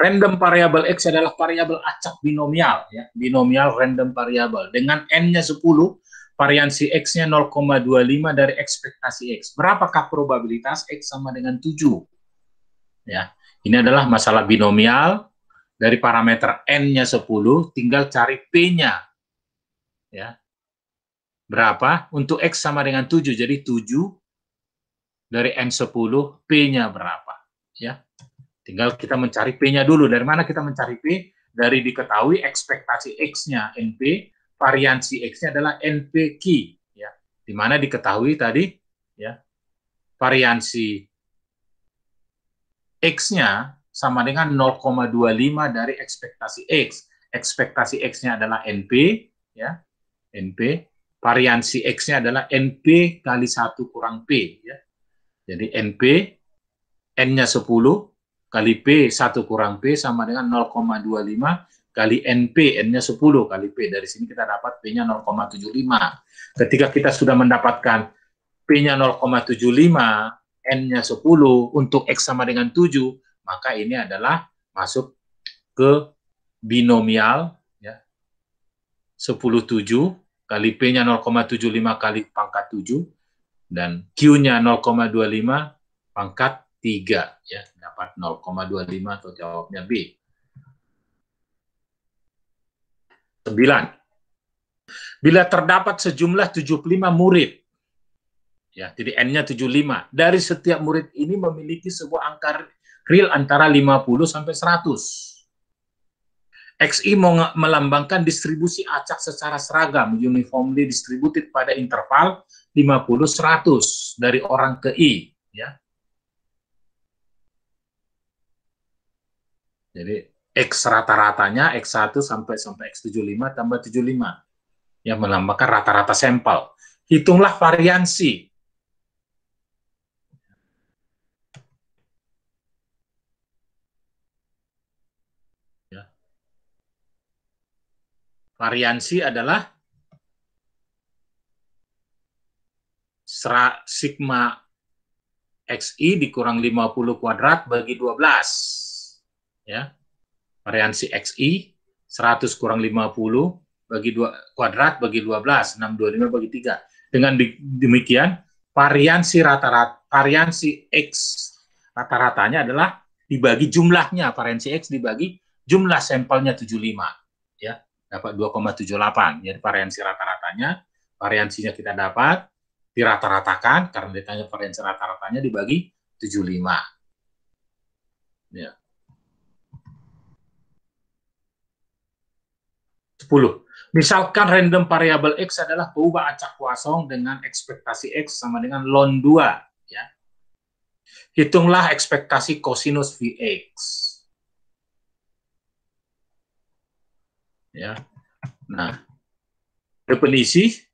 Random variable X adalah variabel acak binomial, ya, binomial random variable. Dengan N-nya 10, variansi X-nya 0,25 dari ekspektasi X. Berapakah probabilitas X sama dengan 7? Ya, ini adalah masalah binomial dari parameter N-nya 10, tinggal cari P-nya. Ya. Berapa? Untuk X sama dengan 7, jadi 7 dari N10, P-nya berapa? Ya. Tinggal kita mencari P-nya dulu. Dari mana kita mencari P? Dari diketahui ekspektasi X-nya NP, variansi X-nya adalah NPQ. Ya. Di mana diketahui tadi, ya, variansi X-nya sama dengan 0,25 dari ekspektasi X. Ekspektasi X-nya adalah NP, ya, NP. Variansi X-nya adalah NP kali 1 kurang P. Ya. Jadi NP, N-nya 10, kali P 1 kurang P sama dengan 0,25 kali NP, N-nya 10 kali P. Dari sini kita dapat P-nya 0,75. Ketika kita sudah mendapatkan P-nya 0,75, N-nya 10, untuk X sama dengan 7, maka ini adalah masuk ke binomial, ya, 10/7, kali P-nya 0,75 kali pangkat 7, dan Q-nya 0,25 pangkat 3, ya, dapat 0,25 atau jawabnya B. 9. Bila terdapat sejumlah 75 murid, ya, jadi N-nya 75, dari setiap murid ini memiliki sebuah angka real antara 50 sampai 100. XI melambangkan distribusi acak secara seragam, uniformly distributed pada interval 50-100 dari orang ke I, ya. Jadi X rata-ratanya X1 sampai X75 tambah 75 yang melambangkan rata-rata sampel. Hitunglah variansi. Ya. Variansi adalah sigma XI dikurang 50 kuadrat bagi 12. Ya. Variansi XI 100 kurang 50 bagi 2 kuadrat bagi 12, 625 bagi 3. Dengan demikian, variansi X rata-ratanya adalah dibagi jumlahnya, variansi X dibagi jumlah sampelnya 75, ya, dapat 2,78. Jadi variansi rata-ratanya, variansinya kita dapat dirata-ratakan karena ditanya variansi rata-ratanya dibagi 75. Ya. 10. Misalkan random variable X adalah perubahan acak kosong dengan ekspektasi X sama dengan ln 2. Ya. Hitunglah ekspektasi kosinus Vx. Ya. Nah, definisi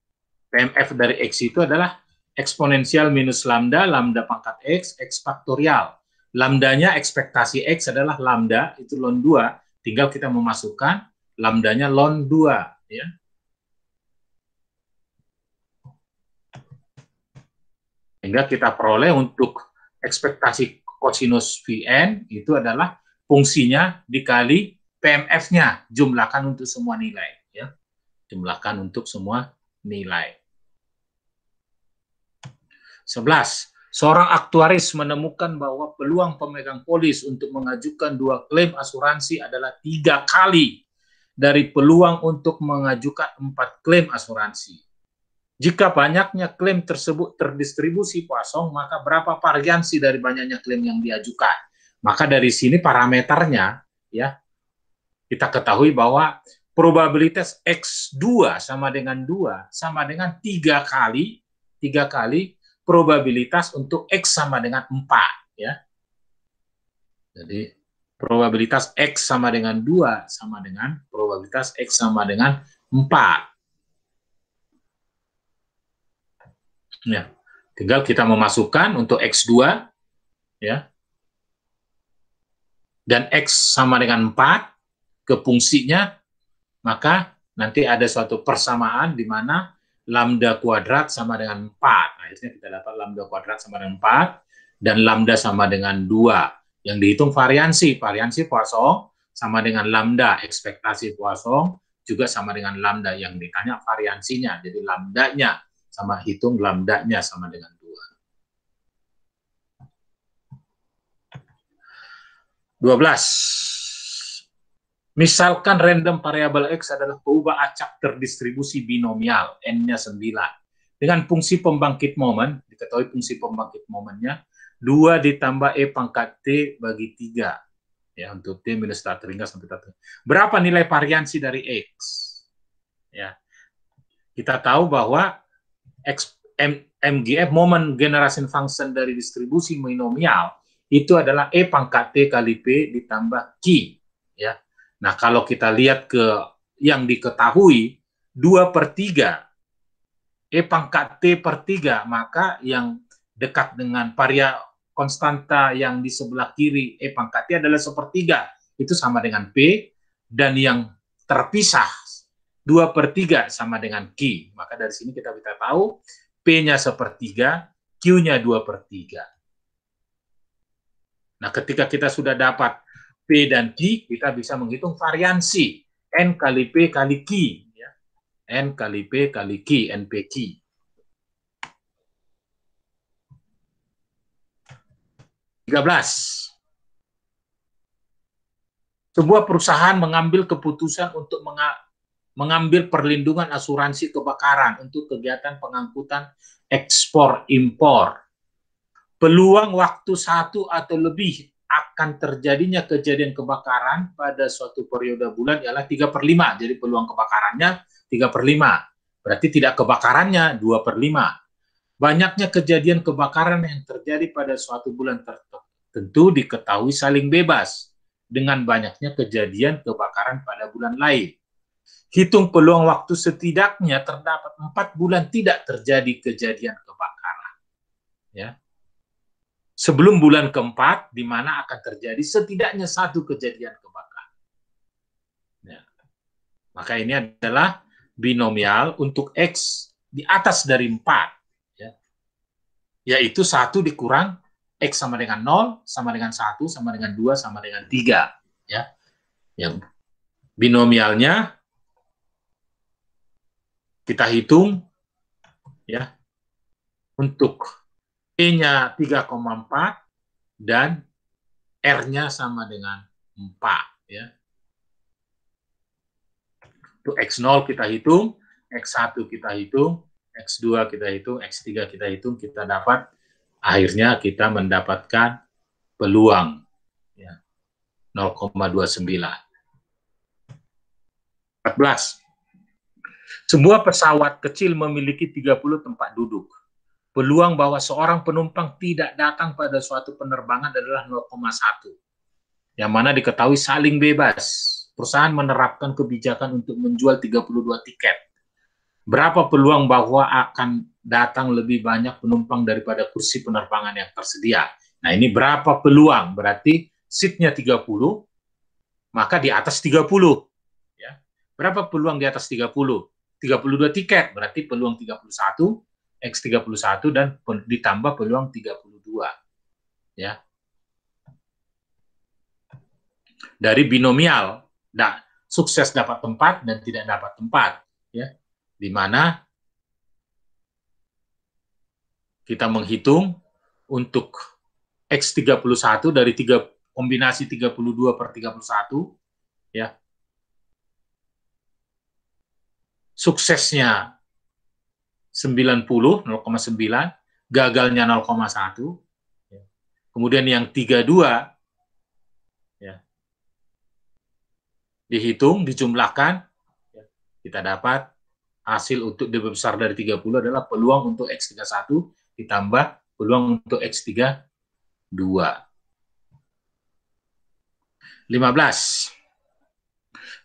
PMF dari X itu adalah eksponensial minus lambda, lambda pangkat X, X faktorial. Lambdanya ekspektasi X adalah lambda, itu ln 2, tinggal kita memasukkan lambdanya ln 2. Ya. Sehingga kita peroleh untuk ekspektasi kosinus Vn itu adalah fungsinya dikali PMF-nya, jumlahkan untuk semua nilai. Ya. Jumlahkan untuk semua nilai. 11. Seorang aktuaris menemukan bahwa peluang pemegang polis untuk mengajukan 2 klaim asuransi adalah 3 kali dari peluang untuk mengajukan 4 klaim asuransi. Jika banyaknya klaim tersebut terdistribusi kosong, maka berapa variansi dari banyaknya klaim yang diajukan? Maka dari sini parameternya, ya, kita ketahui bahwa probabilitas X2 sama dengan 2 sama dengan 3 kali probabilitas untuk X sama dengan 4 ya. Jadi probabilitas X sama dengan 2 sama dengan probabilitas X sama dengan 4. Ya. Tinggal kita memasukkan untuk X2 ya. Dan X sama dengan 4 ke fungsinya, maka nanti ada suatu persamaan di mana lambda kuadrat sama dengan 4. Akhirnya kita dapat lambda kuadrat sama dengan 4 dan lambda sama dengan 2. Yang dihitung variansi Poisson sama dengan lambda ekspektasi Poisson juga sama dengan lambda, yang ditanya variansinya. Jadi lambdanya sama hitung lambdanya sama dengan 2. 12. Misalkan random variabel X adalah perubahan acak terdistribusi binomial, N-nya 9. Dengan fungsi pembangkit momen, diketahui fungsi pembangkit momennya, 2 ditambah E pangkat T bagi 3. Ya, untuk T minus tak terhingga sampai tak terhingga. Berapa nilai variansi dari X? Ya. Kita tahu bahwa MGF, moment generation function dari distribusi binomial, itu adalah E pangkat T kali P ditambah Q. Ya. Nah, kalau kita lihat ke yang diketahui, 2/3, E pangkat T per 3, maka yang dekat dengan varia konstanta yang di sebelah kiri, E pangkat T adalah 1/3, itu sama dengan P, dan yang terpisah, 2/3 sama dengan Q. Maka dari sini kita bisa tahu, P-nya 1/3, Q-nya 2/3. Nah, ketika kita sudah dapat P dan Q, kita bisa menghitung variansi N kali P kali Q. Ya. N kali P kali Q, NPQ. 13. Sebuah perusahaan mengambil keputusan untuk mengambil perlindungan asuransi kebakaran untuk kegiatan pengangkutan ekspor-impor. Peluang waktu 1 atau lebih akan terjadinya kejadian kebakaran pada suatu periode bulan ialah 3/5. Jadi peluang kebakarannya 3/5. Berarti tidak kebakarannya 2/5. Banyaknya kejadian kebakaran yang terjadi pada suatu bulan tertentu diketahui saling bebas dengan banyaknya kejadian kebakaran pada bulan lain. Hitung peluang waktu setidaknya terdapat 4 bulan tidak terjadi kejadian kebakaran. Ya. Sebelum bulan keempat, di mana akan terjadi setidaknya 1 kejadian kebakaran. Ya. Maka ini adalah binomial untuk X di atas dari 4. Ya. Yaitu 1 dikurang X sama dengan 0, sama dengan 1, sama dengan 2, sama dengan 3. Ya. Yang binomialnya kita hitung ya untuk E-nya 3,4 dan R-nya sama dengan 4. Ya. Untuk X0 kita hitung, X1 kita hitung, X2 kita hitung, X3 kita hitung, kita dapat, akhirnya kita mendapatkan peluang ya, 0,29. 14. Sebuah pesawat kecil memiliki 30 tempat duduk. Peluang bahwa seorang penumpang tidak datang pada suatu penerbangan adalah 0,1. Yang mana diketahui saling bebas. Perusahaan menerapkan kebijakan untuk menjual 32 tiket. Berapa peluang bahwa akan datang lebih banyak penumpang daripada kursi penerbangan yang tersedia? Nah, ini berapa peluang? Berarti seatnya 30, maka di atas 30. Ya. Berapa peluang di atas 30? 32 tiket, berarti peluang 31, X31 dan ditambah peluang 32. Ya. Dari binomial, sukses dapat tempat dan tidak dapat tempat. Ya. Di mana kita menghitung untuk X31 dari kombinasi 32/31, ya. Suksesnya 90, 0,9, gagalnya 0,1. Ya. Kemudian yang 32 ya, dihitung, dijumlahkan, kita dapat hasil untuk lebih besar dari 30 adalah peluang untuk X31 ditambah peluang untuk X32. 15.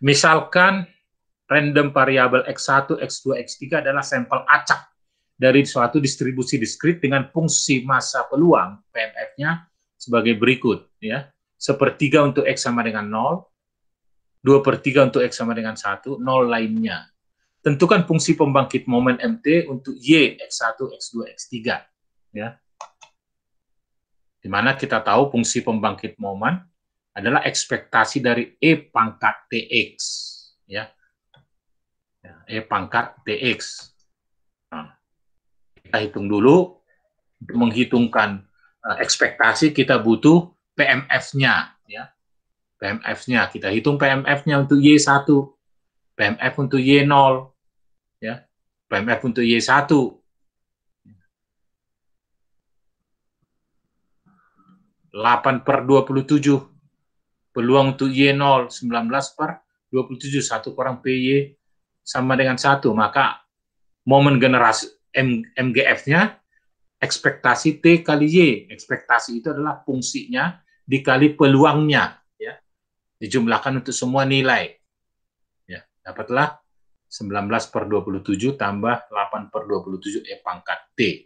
Misalkan random variabel X1, X2, X3 adalah sampel acak dari suatu distribusi diskrit dengan fungsi massa peluang PMF-nya sebagai berikut, ya. 1/3 untuk X sama dengan 0, 2/3 untuk X sama dengan 1, 0 lainnya. Tentukan fungsi pembangkit momen MT untuk Y, X1, X2, X3. Ya. Di mana kita tahu fungsi pembangkit momen adalah ekspektasi dari E pangkat TX. Ya. E pangkat TX. Nah, kita hitung dulu. Untuk menghitungkan ekspektasi, kita butuh PMF-nya. Ya. PMF-nya. Kita hitung PMF-nya untuk Y1. PMF untuk Y0. Ya. PMF untuk Y1. 8/27. Peluang untuk Y0 19/27. 1 kurang PY sama dengan 1. Maka momen generasi MGF-nya ekspektasi T kali Y. Ekspektasi itu adalah fungsinya dikali peluangnya. Ya. Dijumlahkan untuk semua nilai. Ya. Dapatlah 19/27 tambah 8/27 E pangkat T.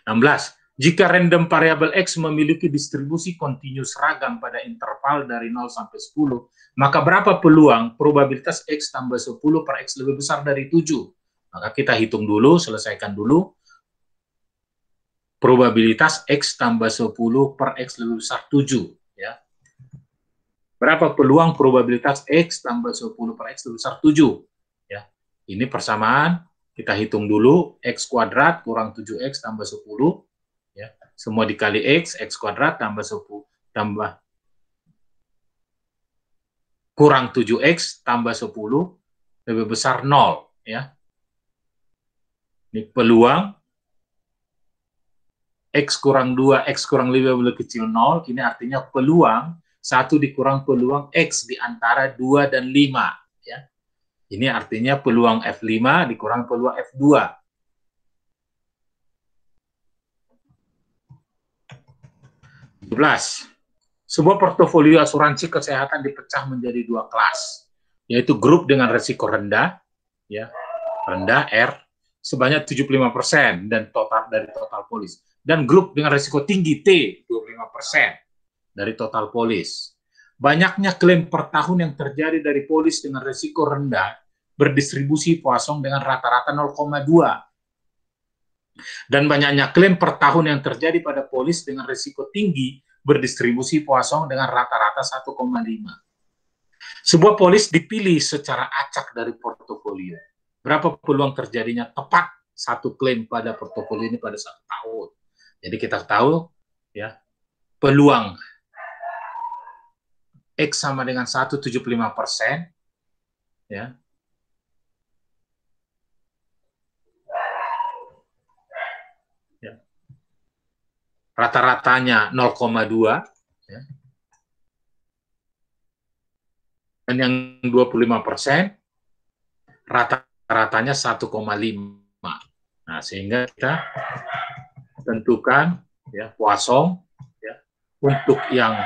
16. Jika random variabel X memiliki distribusi kontinus ragam pada interval dari 0 sampai 10, maka berapa peluang probabilitas X tambah 10 per X lebih besar dari 7? Maka kita hitung dulu, selesaikan dulu. Probabilitas X tambah 10 per X lebih besar 7. Ya. Berapa peluang probabilitas X tambah 10 per X lebih besar 7? Ya. Ini persamaan, kita hitung dulu. X kuadrat kurang 7X tambah 10. Ya, semua dikali X kuadrat tambah 10 tambah kurang 7X tambah 10 lebih besar 0, ya. Ini peluang X kurang 2, X kurang 5 lebih kecil 0, ini artinya peluang 1 dikurang peluang X di antara 2 dan 5, ya. Ini artinya peluang F5 dikurang peluang F2. 17. Sebuah portofolio asuransi kesehatan dipecah menjadi 2 kelas, yaitu grup dengan risiko rendah, ya, rendah R, sebanyak 75% dan total dari total polis, dan grup dengan risiko tinggi T, 25% dari total polis. Banyaknya klaim per tahun yang terjadi dari polis dengan risiko rendah berdistribusi Poisson dengan rata-rata 0,2. Dan banyaknya klaim per tahun yang terjadi pada polis dengan risiko tinggi berdistribusi Poisson dengan rata-rata 1,5. Sebuah polis dipilih secara acak dari portofolio. Berapa peluang terjadinya tepat satu klaim pada portofolio ini pada 1 tahun? Jadi kita tahu, ya, peluang X sama dengan 1,75%, ya. Rata-ratanya 0,2, ya. Dan yang 25% rata-ratanya 1,5. Nah, sehingga kita tentukan, ya, Poisson, ya, untuk yang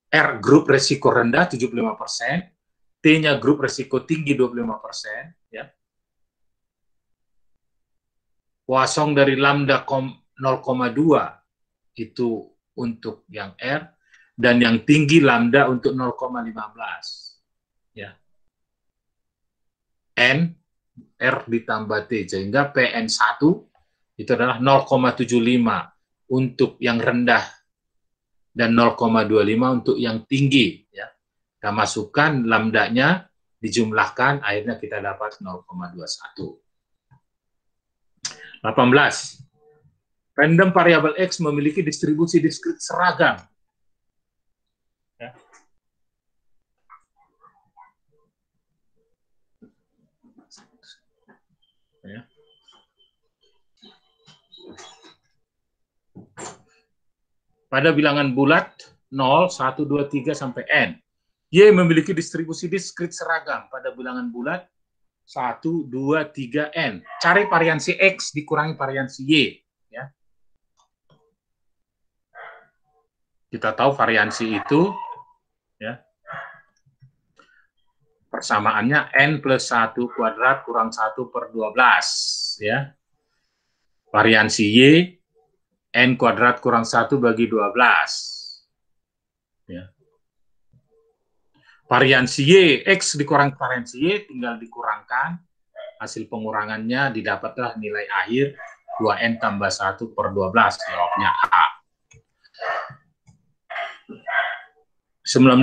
R grup resiko rendah 75%, T-nya grup resiko tinggi 25%, ya. Poisson dari lambda 0,2 itu untuk yang R, dan yang tinggi lambda untuk 0,15. Ya. N, R ditambah T, sehingga PN1 itu adalah 0,75 untuk yang rendah dan 0,25 untuk yang tinggi. Ya. Kita masukkan lambdanya, dijumlahkan, akhirnya kita dapat 0,21. 18. Random variabel X memiliki distribusi diskrit seragam. Ya. Ya. Pada bilangan bulat 0, 1, 2, 3 sampai N. Y memiliki distribusi diskrit seragam pada bilangan bulat 1, 2, 3, N. Cari variansi X dikurangi variansi Y. Ya. Kita tahu variansi itu, ya, persamaannya N plus 1 kuadrat kurang 1 per 12. Ya. Variansi Y, N kuadrat kurang 1 bagi 12. Ya. Variansi Y, X dikurangi variansi Y, tinggal dikurangkan. Hasil pengurangannya didapatlah nilai akhir 2N tambah 1 per 12. Jawabnya A. 19.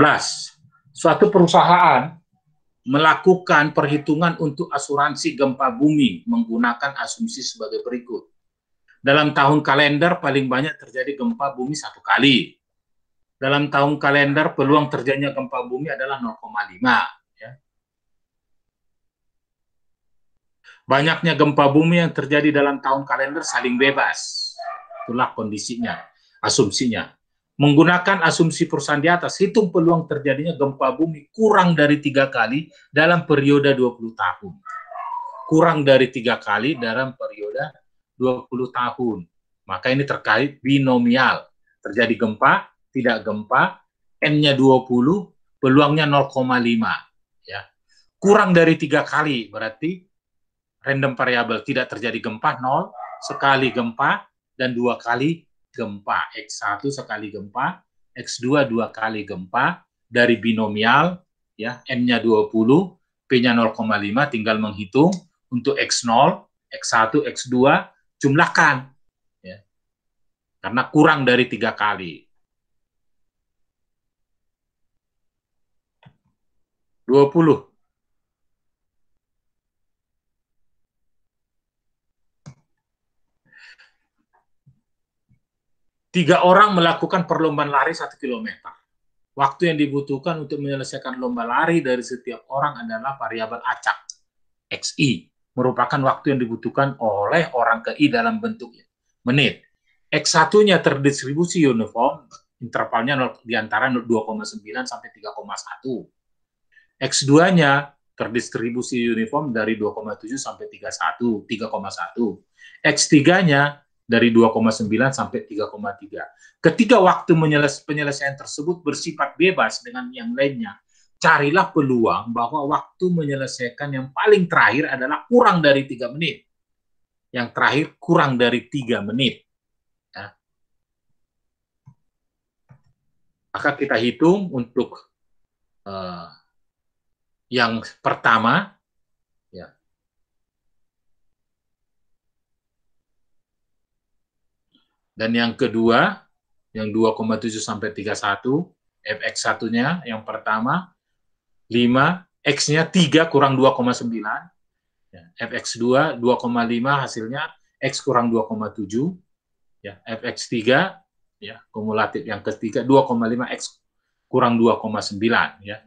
Suatu perusahaan melakukan perhitungan untuk asuransi gempa bumi menggunakan asumsi sebagai berikut. Dalam tahun kalender paling banyak terjadi gempa bumi 1 kali. Dalam tahun kalender peluang terjadinya gempa bumi adalah 0,5. Ya. Banyaknya gempa bumi yang terjadi dalam tahun kalender saling bebas. Itulah kondisinya, asumsinya. Menggunakan asumsi perusahaan di atas, hitung peluang terjadinya gempa bumi kurang dari 3 kali dalam periode 20 tahun. Kurang dari 3 kali dalam periode 20 tahun. Maka ini terkait binomial. Terjadi gempa, tidak gempa, N-nya 20, peluangnya 0,5. Ya. Kurang dari 3 kali, berarti random variable, tidak terjadi gempa, 0, sekali gempa, dan 2 kali gempa. X1 sekali gempa, X2 2 kali gempa, dari binomial, ya, N-nya 20, P-nya 0,5, tinggal menghitung, untuk X0, X1, X2, jumlahkan. Ya. Karena kurang dari 3 kali. 20. Tiga orang melakukan perlombaan lari 1 kilometer. Waktu yang dibutuhkan untuk menyelesaikan lomba lari dari setiap orang adalah variabel acak, XI, merupakan waktu yang dibutuhkan oleh orang ke I dalam bentuk menit. X1-nya terdistribusi uniform, intervalnya di antara 2,9 sampai 3,1. X2-nya terdistribusi uniform dari 2,7 sampai 3,1. X3-nya dari 2,9 sampai 3,3. Ketika waktu penyelesaian tersebut bersifat bebas dengan yang lainnya, carilah peluang bahwa waktu menyelesaikan yang paling terakhir adalah kurang dari 3 menit. Yang terakhir kurang dari 3 menit. Ya. Maka kita hitung untuk yang pertama, ya, dan yang kedua, yang 2,7 sampai 31, fx1-nya yang pertama 5, x-nya 3 kurang 2,9, ya, fx2 2,5 hasilnya x kurang 2,7, ya, fx3, ya, kumulatif yang ketiga 2,5 x kurang 2,9, ya.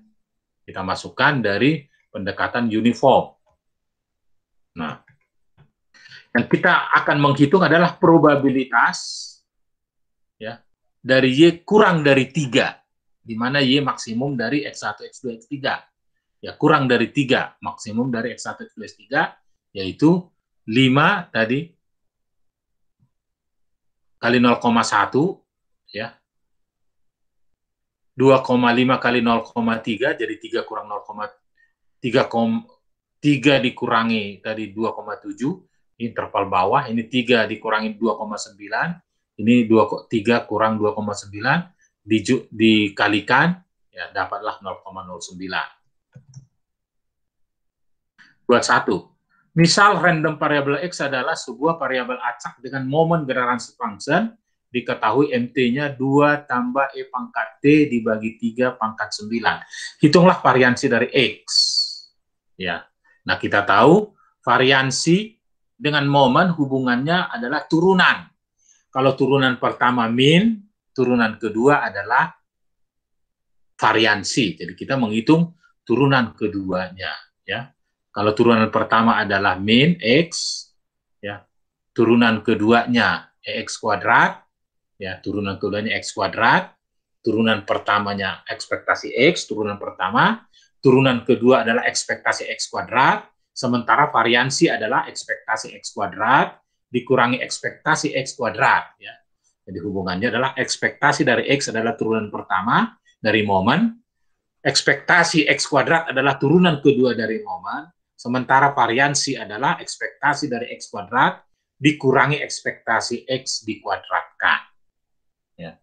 Kita masukkan dari pendekatan uniform. Nah, yang kita akan menghitung adalah probabilitas, ya, dari Y kurang dari 3, di mana Y maksimum dari X1, X2, X3. Ya, kurang dari 3, maksimum dari X1, X2, X3, yaitu 5 tadi, kali 0,1, ya, 2,5 kali 0,3, jadi 3 kurang 3 dikurangi tadi 2,7, interval bawah, ini 3 dikurangi 2,9, ini 3 kurang 2,9, dikalikan, ya, dapatlah 0,09. 21. Misal random variable X adalah sebuah variabel acak dengan momen gerakan function, diketahui MT-nya 2 tambah E pangkat T dibagi 3 pangkat 9. Hitunglah variansi dari X. Ya. Nah, kita tahu variansi dengan momen hubungannya adalah turunan. Kalau turunan pertama min, turunan kedua adalah variansi. Jadi kita menghitung turunan keduanya. Ya. Kalau turunan pertama adalah min X, ya, turunan keduanya EX kuadrat, ya, turunan keduanya X kuadrat, turunan pertamanya ekspektasi X, turunan pertama, turunan kedua adalah ekspektasi X kuadrat, sementara variansi adalah ekspektasi X kuadrat dikurangi ekspektasi X kuadrat. Ya. Jadi hubungannya adalah ekspektasi dari X adalah turunan pertama dari momen, ekspektasi X kuadrat adalah turunan kedua dari momen, sementara variansi adalah ekspektasi dari X kuadrat dikurangi ekspektasi X dikuadratkan. Ya.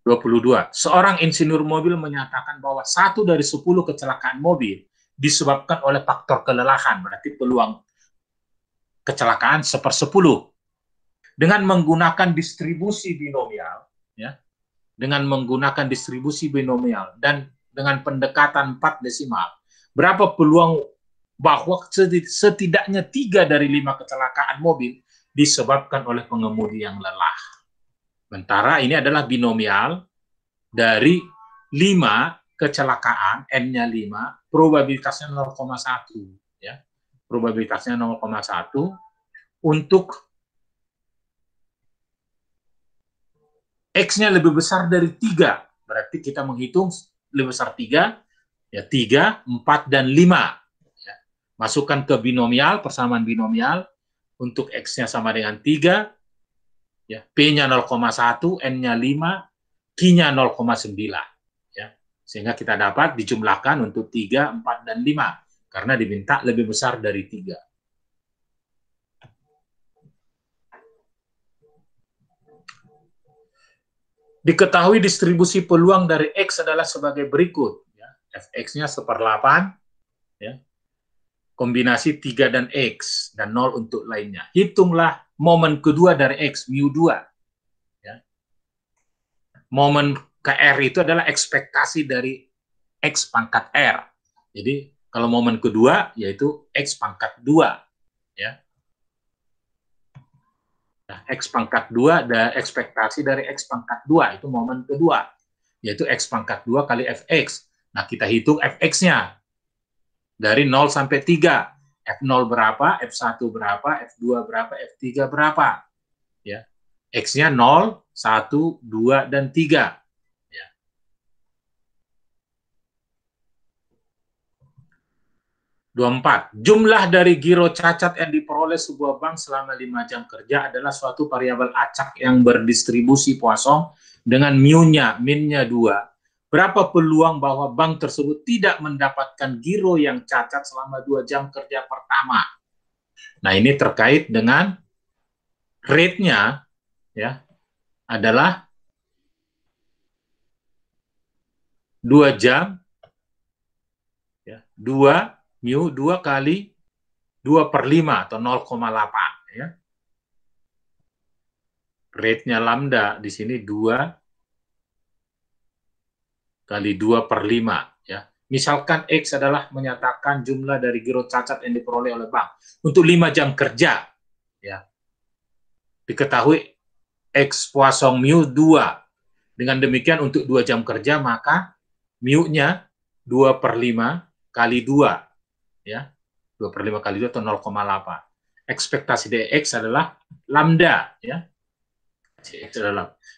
22. Seorang insinyur mobil menyatakan bahwa 1 dari 10 kecelakaan mobil disebabkan oleh faktor kelelahan, berarti peluang kecelakaan 1/10. Dengan menggunakan distribusi binomial, ya, dengan menggunakan distribusi binomial dan dengan pendekatan 4 desimal, berapa peluang bahwa setidaknya 3 dari 5 kecelakaan mobil disebabkan oleh pengemudi yang lelah. Sementara ini adalah binomial dari 5 kecelakaan, N-nya 5, probabilitasnya 0,1. Ya. Probabilitasnya 0,1 untuk X-nya lebih besar dari 3. Berarti kita menghitung lebih besar 3, ya 3, 4, dan 5. Ya. Masukkan ke binomial, persamaan binomial, untuk X-nya sama dengan 3, ya, P-nya 0,1, N-nya 5, Q-nya 0,9. Ya. Sehingga kita dapat dijumlahkan untuk 3, 4, dan 5. Karena diminta lebih besar dari 3. Diketahui distribusi peluang dari X adalah sebagai berikut. Ya. Fx-nya 1/8, ya. Kombinasi 3 dan X, dan 0 untuk lainnya. Hitunglah momen kedua dari X, mu2. Ya. Momen KR itu adalah ekspektasi dari X pangkat R. Jadi, kalau momen kedua, yaitu X pangkat 2. Ya. Nah, X pangkat 2 ada ekspektasi dari X pangkat 2, itu momen kedua, yaitu X pangkat 2 kali Fx. Nah, kita hitung Fx-nya dari 0 sampai 3. F0 berapa, F1 berapa, F2 berapa, F3 berapa. Ya. X-nya 0, 1, 2, dan 3. Ya. Jumlah dari giro cacat yang diperoleh sebuah bank selama 5 jam kerja adalah suatu variabel acak yang berdistribusi Poisson dengan mu-nya, min-nya 2. Berapa peluang bahwa bank tersebut tidak mendapatkan giro yang cacat selama 2 jam kerja pertama? Nah, ini terkait dengan rate-nya, ya, adalah 2 jam, ya, 2 mu 2 kali 2/5 atau 0,8. Ya. Rate-nya lambda di sini 2 kali 2/5. Ya. Misalkan X adalah menyatakan jumlah dari giro cacat yang diperoleh oleh bank untuk 5 jam kerja. Ya. Diketahui X Poisson mu 2. Dengan demikian untuk 2 jam kerja, maka mu-nya 2/5 kali 2. Ya. 2/5 kali 2 atau 0,8. Ekspektasi DX adalah lambda. Ya.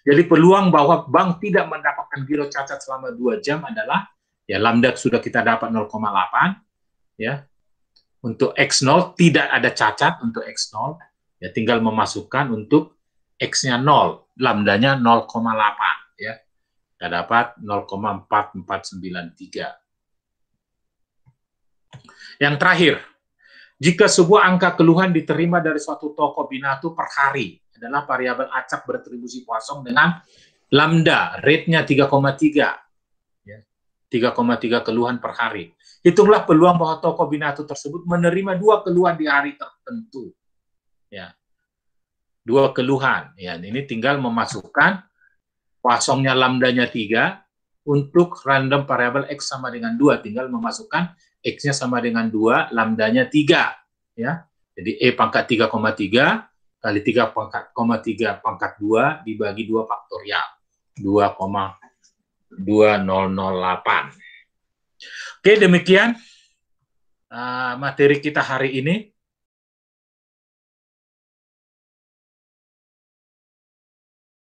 Jadi peluang bahwa bank tidak mendapatkan giro cacat selama 2 jam adalah, ya, lambda sudah kita dapat 0,8. Ya. Untuk X0 tidak ada cacat untuk X0. Ya, tinggal memasukkan untuk X-nya 0, lambdanya 0,8. Ya. Kita dapat 0,4493. Yang terakhir, jika sebuah angka keluhan diterima dari suatu toko binatu per hari, adalah variabel acak bertribusi Poisson dengan lambda, rate-nya 3,3. Ya, 3,3 keluhan per hari. Hitunglah peluang bahwa toko binatu tersebut menerima 2 keluhan di hari tertentu. Ya. 2 keluhan. Ya, ini tinggal memasukkan Poissonnya lambdanya 3, untuk random variabel X sama dengan 2, tinggal memasukkan X-nya sama dengan 2, lambdanya 3. Ya. Jadi E pangkat 3,3 kali 3,3 pangkat 2 dibagi 2 faktorial. 2,2008. Oke, demikian materi kita hari ini.